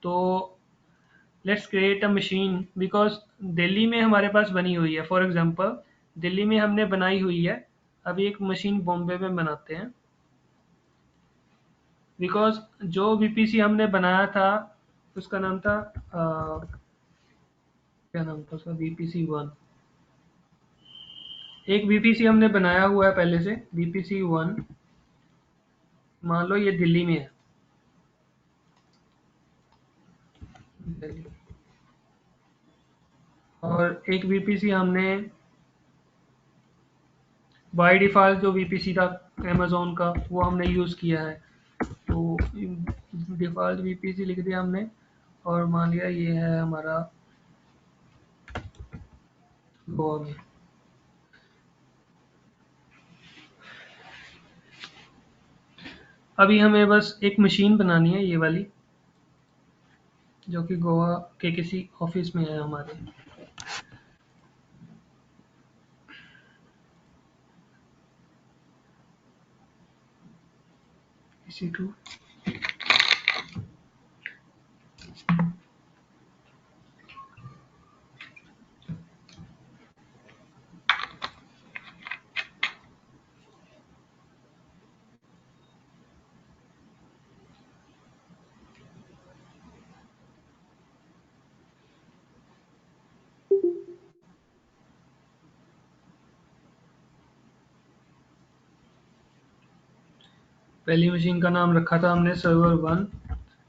तो let's create a machine, because Delhi में हमारे पास बनी हुई है। फॉर एग्जांपल दिल्ली में हमने बनाई हुई है, अभी एक मशीन बॉम्बे में बनाते हैं। बिकॉज जो बीपीसी हमने बनाया था उसका नाम था क्या नाम था उसका, बीपीसी 1। एक बीपीसी हमने बनाया हुआ है पहले से, बीपीसी 1। मान लो ये दिल्ली में है, दिल्ली। और एक बीपीसी हमने बाय डिफ़ॉल्ट जो वीपीसी था अमेज़न का, वो हमने यूज़ किया है। तो डिफ़ॉल्ट वीपीसी लिख दिया हमने, और मान लिया ये है हमारा गोवा में। अभी हमें बस एक मशीन बनानी है, ये वाली, जो कि गोवा के किसी ऑफिस में है हमारे। इसी टू पहली मशीन का नाम रखा था हमने सर्वर 1,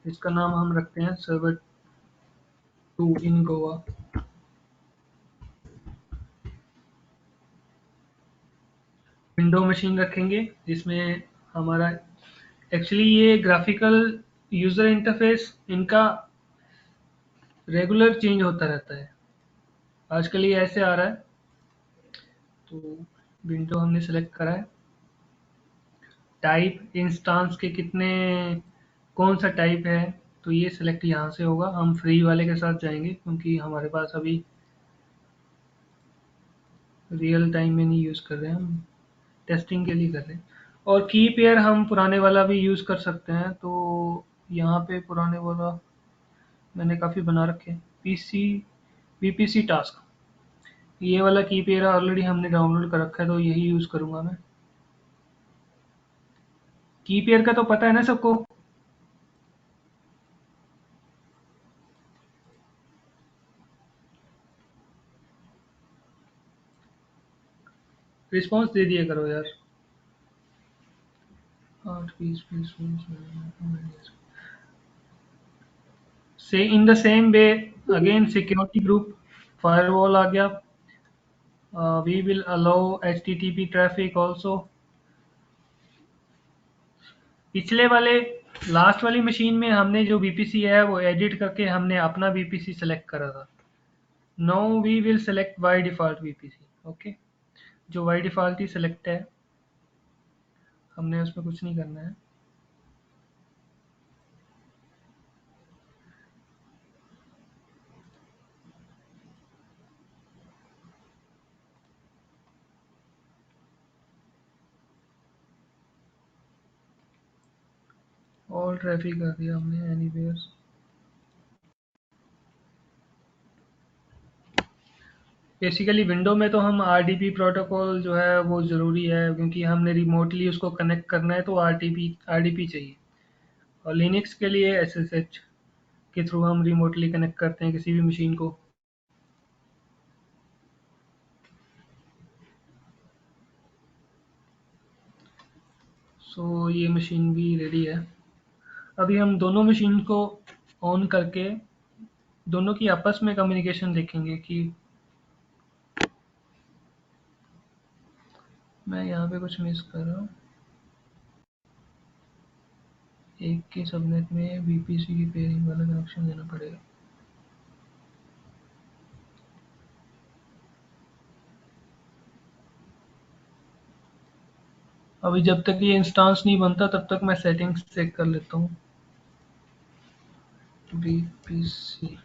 इसका नाम हम रखते हैं सर्वर 2 इन गोवा। विंडो मशीन रखेंगे जिसमें हमारा, एक्चुअली ये ग्राफिकल यूज़र इंटरफेस इनका रेगुलर चेंज होता रहता है, आजकल ये ऐसे आ रहा है। तो विंडो हमने सेलेक्ट करा है। टाइप इंस्टांस के कितने, कौन सा टाइप है, तो ये सिलेक्ट यहाँ से होगा। हम फ्री वाले के साथ जाएंगे क्योंकि हमारे पास अभी रियल टाइम में नहीं यूज़ कर रहे हैं, हम टेस्टिंग के लिए कर रहे हैं। और की पेयर हम पुराने वाला भी यूज़ कर सकते हैं, तो यहाँ पे पुराने वाला मैंने काफ़ी बना रखे हैं। पीसी बीपीसी टास्क, ये वाला की पेयर ऑलरेडी हमने डाउनलोड कर रखा है, तो यही यूज़ करूँगा मैं। की पेयर का तो पता है ना सबको? रिस्पॉन्स दे दिया करो यार। Say in the same way, again security group firewall आ गया. We will allow HTTP traffic also. पिछले वाले लास्ट वाली मशीन में हमने जो VPC है वो एडिट करके हमने अपना VPC सेलेक्ट करा था. Now we will select by default VPC. Okay, जो बाय डिफॉल्ट ही सेलेक्ट है, हमने उसमें कुछ नहीं करना है. ऑल ट्रैफिक कर दिया हमने एनीवेयर. बेसिकली विंडो में तो हम RDP प्रोटोकॉल जो है वो ज़रूरी है, क्योंकि हमने रिमोटली उसको कनेक्ट करना है तो RDP चाहिए. और लिनक्स के लिए SSH के थ्रू हम रिमोटली कनेक्ट करते हैं किसी भी मशीन को. सो ये मशीन भी रेडी है. अभी हम दोनों मशीन को ऑन करके दोनों की आपस में कम्युनिकेशन देखेंगे कि मैं यहाँ पे कुछ मिस कर रहा हूँ. एक के सबनेट में VPC की पेयरिंग वाला कनेक्शन देना पड़ेगा. अभी जब तक ये इंस्टांस नहीं बनता तब तक मैं सेटिंग्स चेक कर लेता हूँ. VPC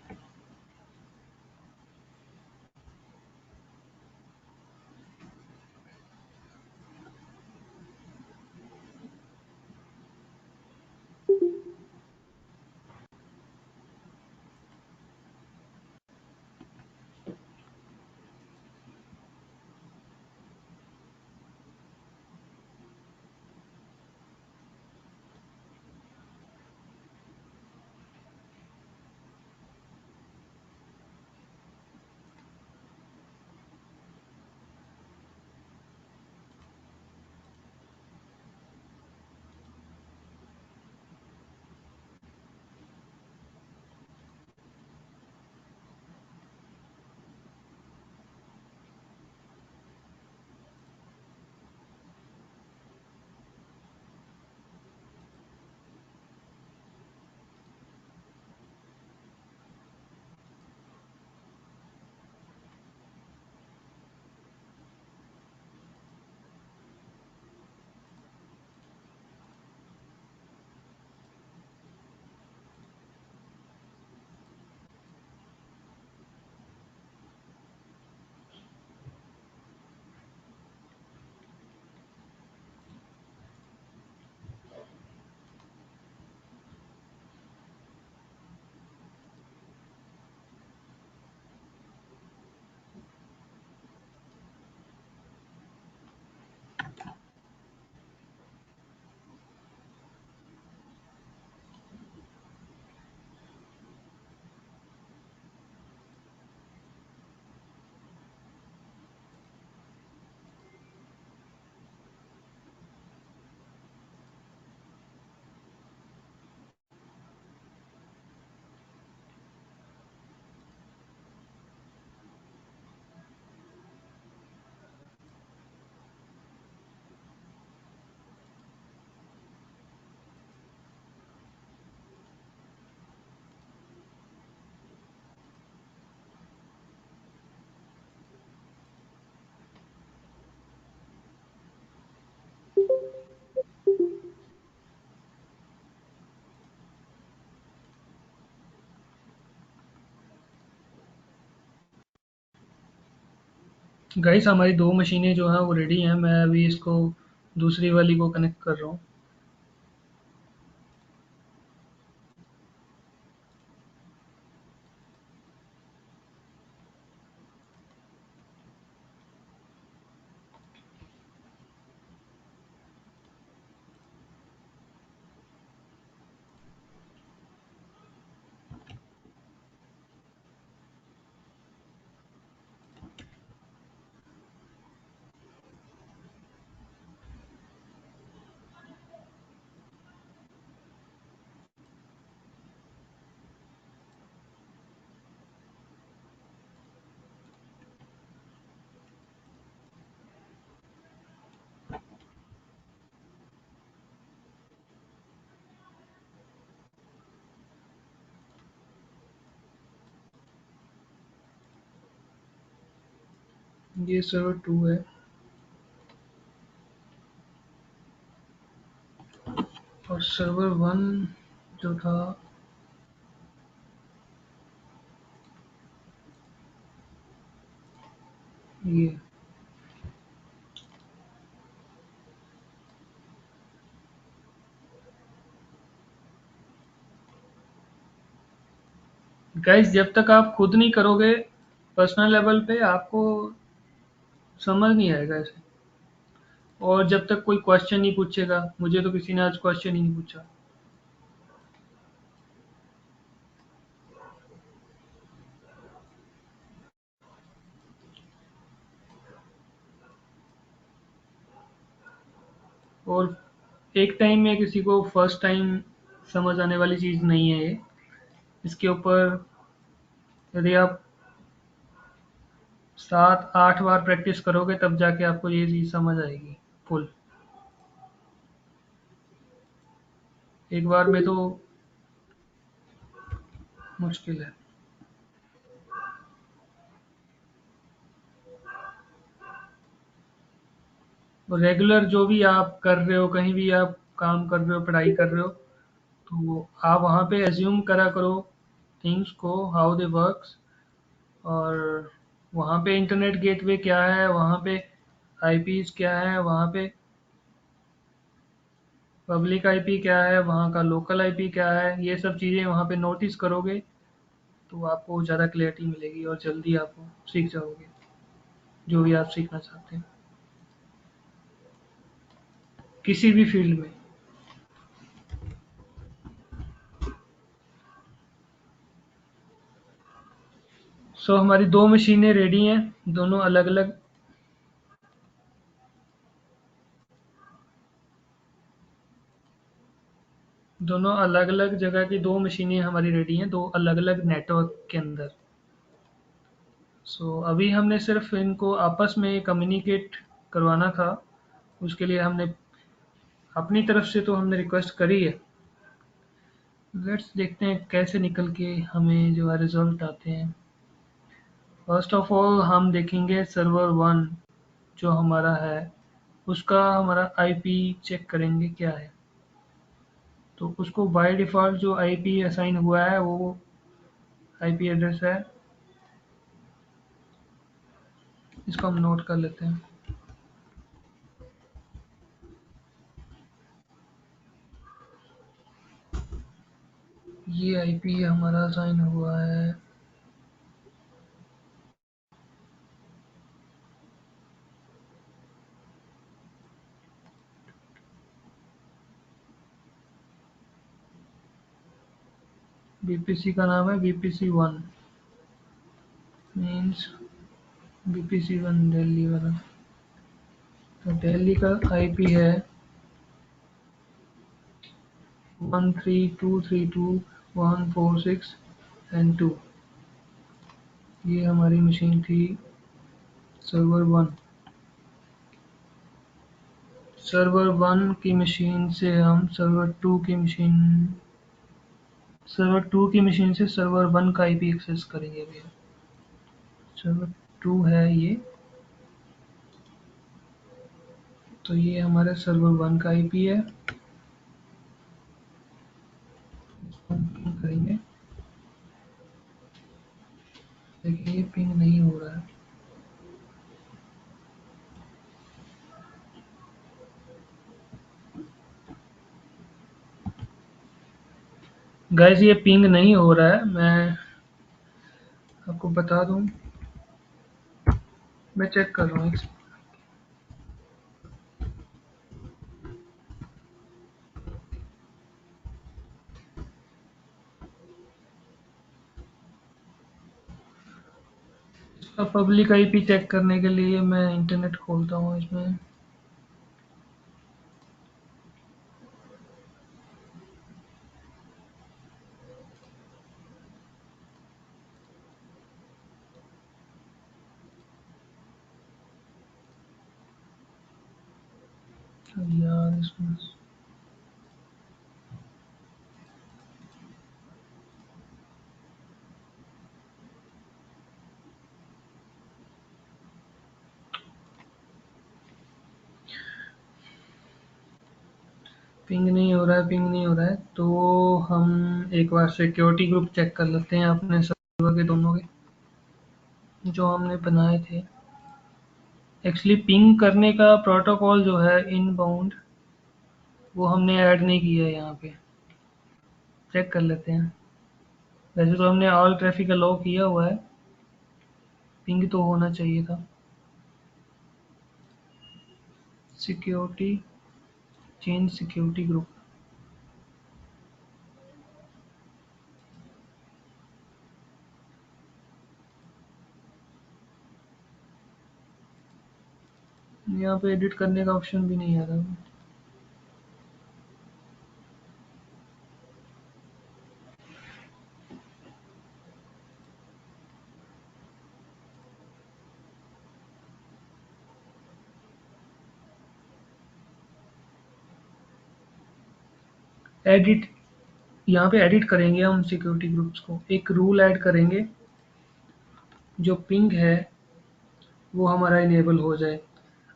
गाइस, हमारी दो मशीनें जो हैं वो रेडी हैं. मैं अभी इसको दूसरी वाली को कनेक्ट कर रहा हूँ. ये सर्वर 2 है और सर्वर 1 जो था ये। गाइस जब तक आप खुद नहीं करोगे पर्सनल लेवल पे आपको समझ नहीं आएगा ऐसे। और जब तक कोई क्वेश्चन नहीं पूछेगा, मुझे तो किसी ने आज क्वेश्चन ही नहीं पूछा। और एक टाइम में किसी को फर्स्ट टाइम समझ आने वाली चीज़ नहीं है ये। इसके ऊपर यदि आप 7-8 बार प्रैक्टिस करोगे तब जाके आपको ये चीज़ समझ आएगी फुल। एक बार में तो मुश्किल है। रेगुलर जो भी आप कर रहे हो, कहीं भी आप काम कर रहे हो, पढ़ाई कर रहे हो, तो आप वहाँ पे एज्यूम करा करो थिंग्स को, हाउ दे वर्क्स। और वहाँ पे इंटरनेट गेटवे क्या है, वहाँ पे आईपीज क्या है, वहाँ पे पब्लिक आईपी क्या है, वहाँ का लोकल आईपी क्या है, ये सब चीज़ें वहाँ पे नोटिस करोगे तो आपको ज़्यादा क्लैरिटी मिलेगी और जल्दी आप सीख जाओगे जो भी आप सीखना चाहते हैं किसी भी फील्ड में। सो हमारी 2 मशीनें रेडी हैं, दोनों अलग अलग जगह की 2 मशीनें हमारी रेडी हैं, 2 अलग अलग नेटवर्क के अंदर। सो अभी हमने सिर्फ इनको आपस में कम्युनिकेट करवाना था। उसके लिए हमने अपनी तरफ से तो हमने रिक्वेस्ट करी है। लेट्स देखते हैं कैसे निकल के हमें जो है रिजल्ट आते हैं। फर्स्ट ऑफ ऑल हम देखेंगे सर्वर 1 जो हमारा है उसका हमारा आईपी चेक करेंगे क्या है। तो उसको बाय डिफ़ॉल्ट जो आईपी असाइन हुआ है वो आईपी एड्रेस है। इसको हम नोट कर लेते हैं। ये आईपी हमारा असाइन हुआ है बीपीसी का नाम है बीपीसी 1 मीन्स बीपीसी 1 दिल्ली वाला। तो दिल्ली का आईपी है 132.3.2.146 एंड 2। ये हमारी मशीन थी सर्वर 1। सर्वर 1 की मशीन से हम सर्वर 2 की मशीन से सर्वर 1 का आईपी एक्सेस करेंगे भैया। सर्वर 2 है ये, तो ये हमारे सर्वर 1 का आईपी है। हम पिंग करेंगे, देखिए ये पिंग नहीं हो रहा है। गाइस ये पिंग नहीं हो रहा है, मैं आपको बता दूं। मैं चेक कर रहा हूँ। इसका पब्लिक आईपी चेक करने के लिए मैं इंटरनेट खोलता हूँ इसमें। यार इसमें पिंग नहीं हो रहा है, पिंग नहीं हो रहा है, तो हम एक बार सिक्योरिटी ग्रुप चेक कर लेते हैं अपने सर्वर के दोनों के जो हमने बनाए थे। एक्चुअली पिंग करने का प्रोटोकॉल जो है इनबाउंड, वो हमने ऐड नहीं किया है यहाँ पे। चेक कर लेते हैं। वैसे तो हमने ऑल ट्रैफिक अलाउ किया हुआ है, पिंग तो होना चाहिए था। Security, change security group. यहाँ पे एडिट करने का ऑप्शन भी नहीं आ रहा। एडिट, यहाँ पे एडिट करेंगे हम सिक्योरिटी ग्रुप्स को। एक रूल ऐड करेंगे जो पिंग है वो हमारा इनेबल हो जाए।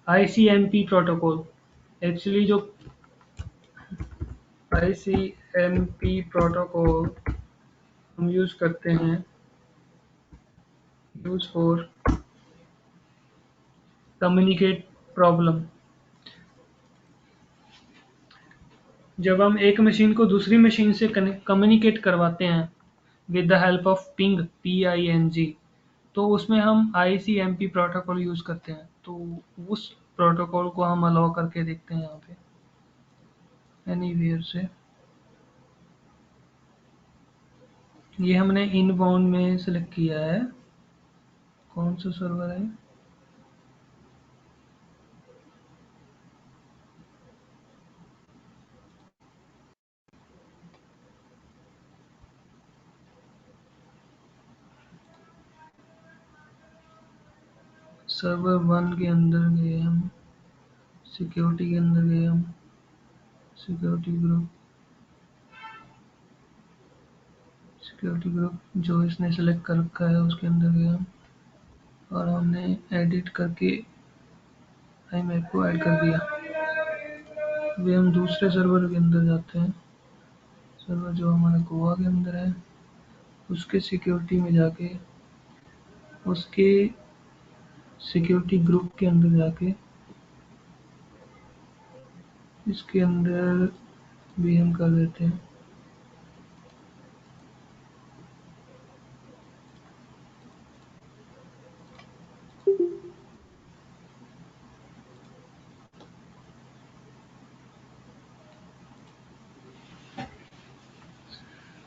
आईसीएमपी प्रोटोकॉल, एक्चुअली जो आईसीएमपी प्रोटोकॉल हम यूज़ करते हैं, यूज फॉर कम्युनिकेट प्रॉब्लम। जब हम एक मशीन को दूसरी मशीन से कम्युनिकेट करवाते हैं with the help of ping, PING, तो उसमें हम आईसीएमपी प्रोटोकॉल यूज़ करते हैं। तो उस प्रोटोकॉल को हम अलाउ करके देखते हैं यहाँ पे एनीवेयर से। ये हमने इनबाउंड में सेलेक्ट किया है। कौन सा सर्वर है? सर्वर 1 के अंदर गए हम, सिक्योरिटी के अंदर गए हम, सिक्योरिटी ग्रुप, सिक्योरिटी ग्रुप जो इसने सेलेक्ट कर रखा है उसके अंदर गए हम, और हमने एडिट करके IMAP को ऐड कर दिया। अभी हम दूसरे सर्वर के अंदर जाते हैं, सर्वर जो हमारे गोवा के अंदर है, उसके सिक्योरिटी में जाके, उसके सिक्योरिटी ग्रुप के अंदर जाके इसके अंदर भी हम कर देते हैं।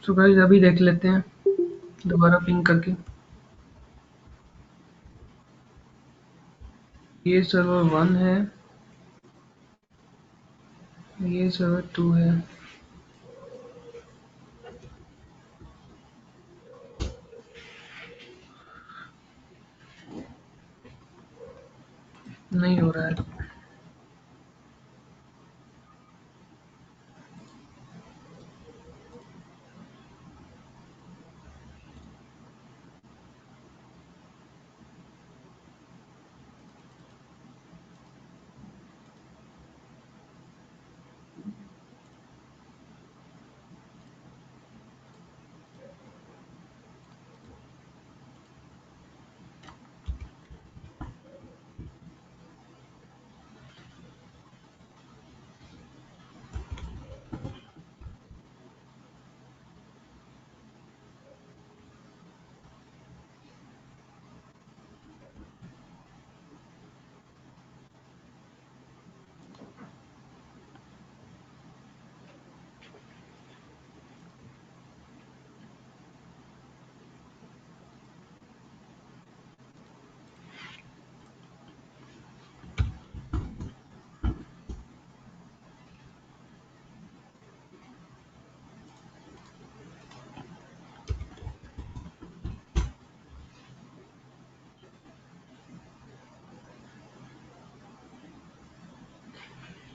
तो गाइस अभी देख लेते हैं दोबारा पिंग करके। ये सर्वर 1 है, ये सर्वर 2 है। नहीं हो रहा है।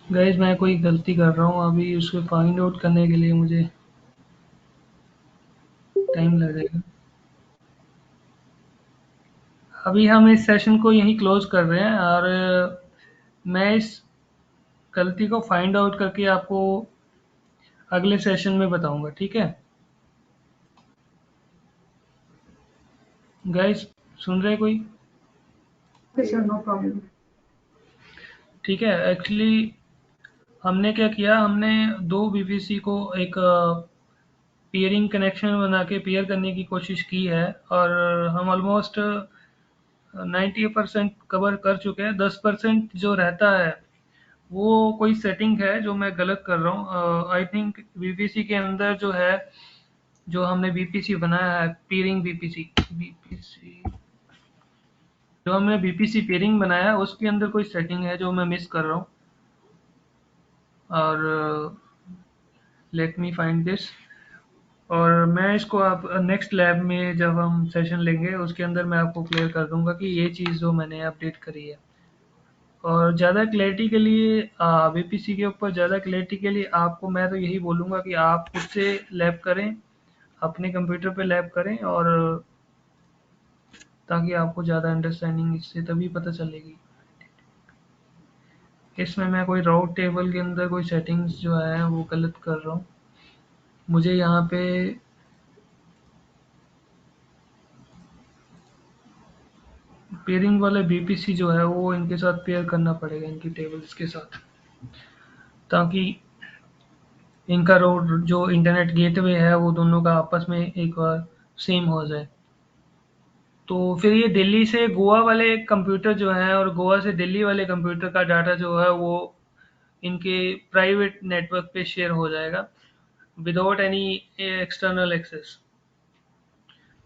गाइस मैं कोई गलती कर रहा हूँ, अभी उसको फाइंड आउट करने के लिए मुझे टाइम लगेगा। अभी हम इस सेशन को यहीं क्लोज कर रहे हैं, और मैं इस गलती को फाइंड आउट करके आपको अगले सेशन में बताऊंगा, ठीक है गाइस? सुन रहे कोई? Okay, sir, no problem. ठीक है। एक्चुअली हमने क्या किया, हमने दो बीपीसी को एक पेयरिंग कनेक्शन बना के पेयर करने की कोशिश की है, और हम ऑलमोस्ट 90% कवर कर चुके हैं। 10% जो रहता है वो कोई सेटिंग है जो मैं गलत कर रहा हूँ। आई थिंक बीपीसी के अंदर जो है, जो हमने बीपीसी बनाया है, पेयरिंग बीपीसी बीपीसी जो हमने बीपीसी पेयरिंग बनाया है, उसके अंदर कोई सेटिंग है जो मैं मिस कर रहा हूँ। और लेट मी फाइंड दिस। और मैं इसको आप नेक्स्ट लैब में जब हम सेशन लेंगे उसके अंदर मैं आपको क्लियर कर दूंगा कि ये चीज़ जो मैंने अपडेट करी है। और ज़्यादा क्लैरिटी के लिए बीपीसी के ऊपर ज़्यादा क्लैरिटी के लिए आपको मैं तो यही बोलूँगा कि आप खुद से लैब करें, अपने कंप्यूटर पे लैब करें, और ताकि आपको ज़्यादा अंडरस्टैंडिंग इससे तभी पता चलेगी। इसमें मैं कोई राउट टेबल के अंदर कोई सेटिंग्स जो है वो गलत कर रहा हूँ। मुझे यहाँ पे पेयरिंग वाले बीपीसी जो है वो इनके साथ पेयर करना पड़ेगा, इनकी टेबल्स के साथ, ताकि इनका रोड जो इंटरनेट गेटवे है वो दोनों का आपस में एक बार सेम हो जाए। तो फिर ये दिल्ली से गोवा वाले कंप्यूटर जो हैं और गोवा से दिल्ली वाले कंप्यूटर का डाटा जो है वो इनके प्राइवेट नेटवर्क पे शेयर हो जाएगा विदाउट एनी एक्सटर्नल एक्सेस।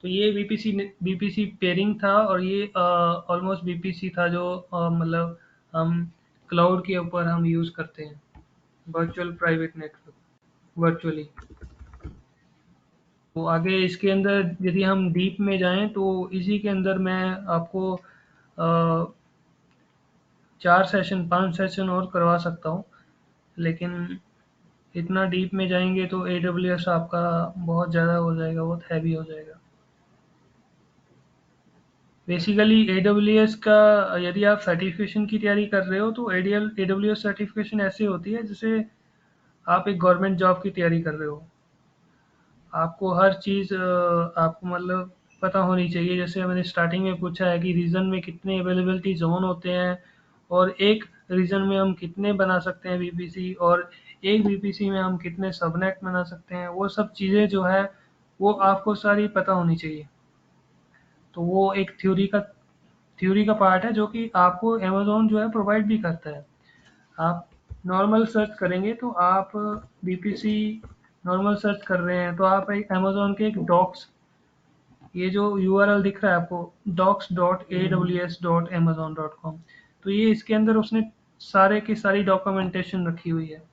तो ये बीपीसी पेयरिंग था, और ये ऑलमोस्ट बीपीसी था जो मतलब हम क्लाउड के ऊपर हम यूज़ करते हैं, वर्चुअल प्राइवेट नेटवर्क, वर्चुअली। तो आगे इसके अंदर यदि हम डीप में जाएं तो इसी के अंदर मैं आपको 4 सेशन 5 सेशन और करवा सकता हूँ, लेकिन इतना डीप में जाएंगे तो AWS आपका बहुत ज़्यादा हो जाएगा, बहुत हैवी हो जाएगा। बेसिकली AWS का यदि आप सर्टिफिकेशन की तैयारी कर रहे हो तो AWS सर्टिफिकेशन ऐसे होती है जैसे आप एक गवर्नमेंट जॉब की तैयारी कर रहे हो। आपको हर चीज़ आपको मतलब पता होनी चाहिए। जैसे मैंने स्टार्टिंग में पूछा है कि रीजन में कितने अवेलेबिलिटी जोन होते हैं, और एक रीजन में हम कितने बना सकते हैं बीपीसी, और एक बीपीसी में हम कितने सबनेट बना सकते हैं, वो सब चीज़ें जो है वो आपको सारी पता होनी चाहिए। तो वो एक थ्योरी का पार्ट है जो कि आपको अमेज़न जो है प्रोवाइड भी करता है। आप नॉर्मल सर्च करेंगे तो आप बीपीसी नॉर्मल सर्च कर रहे हैं तो आप एक अमेज़न के एक डॉक्स, ये जो यूआरएल दिख रहा है आपको, docs.aws.amazon.com, तो ये इसके अंदर उसने सारे की सारी डॉक्यूमेंटेशन रखी हुई है,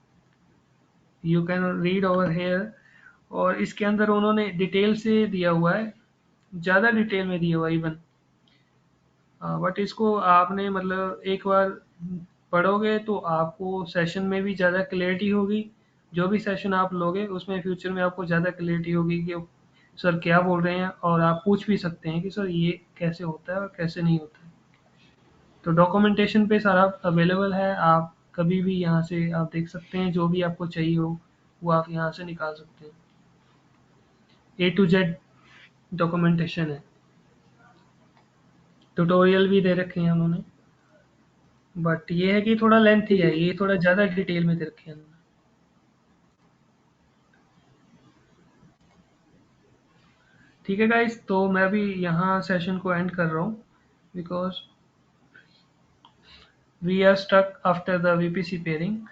you can read over here. और इसके अंदर उन्होंने डिटेल से दिया हुआ है, ज़्यादा डिटेल में दिया हुआ है इवन। बट इसको आपने मतलब एक बार पढ़ोगे तो आपको सेशन में भी ज़्यादा क्लैरिटी होगी। जो भी सेशन आप लोगे उसमें फ्यूचर में आपको ज़्यादा क्लैरिटी होगी कि सर क्या बोल रहे हैं, और आप पूछ भी सकते हैं कि सर ये कैसे होता है और कैसे नहीं होता है। तो डॉक्यूमेंटेशन पे सारा अवेलेबल है, आप कभी भी यहाँ से आप देख सकते हैं, जो भी आपको चाहिए हो वो आप यहाँ से निकाल सकते हैं। A to Z डॉक्यूमेंटेशन है, ट्यूटोरियल भी दे रखे हैं उन्होंने, बट ये है कि थोड़ा लेंथी है, ये थोड़ा ज़्यादा डिटेल में दे रखे हैं उन्होंने। ठीक है गाइस, तो मैं भी यहाँ सेशन को एंड कर रहा हूँ, because we are stuck after the VPC pairing.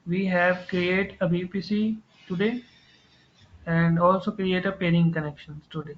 We have create a VPC today and also create a pairing connections today.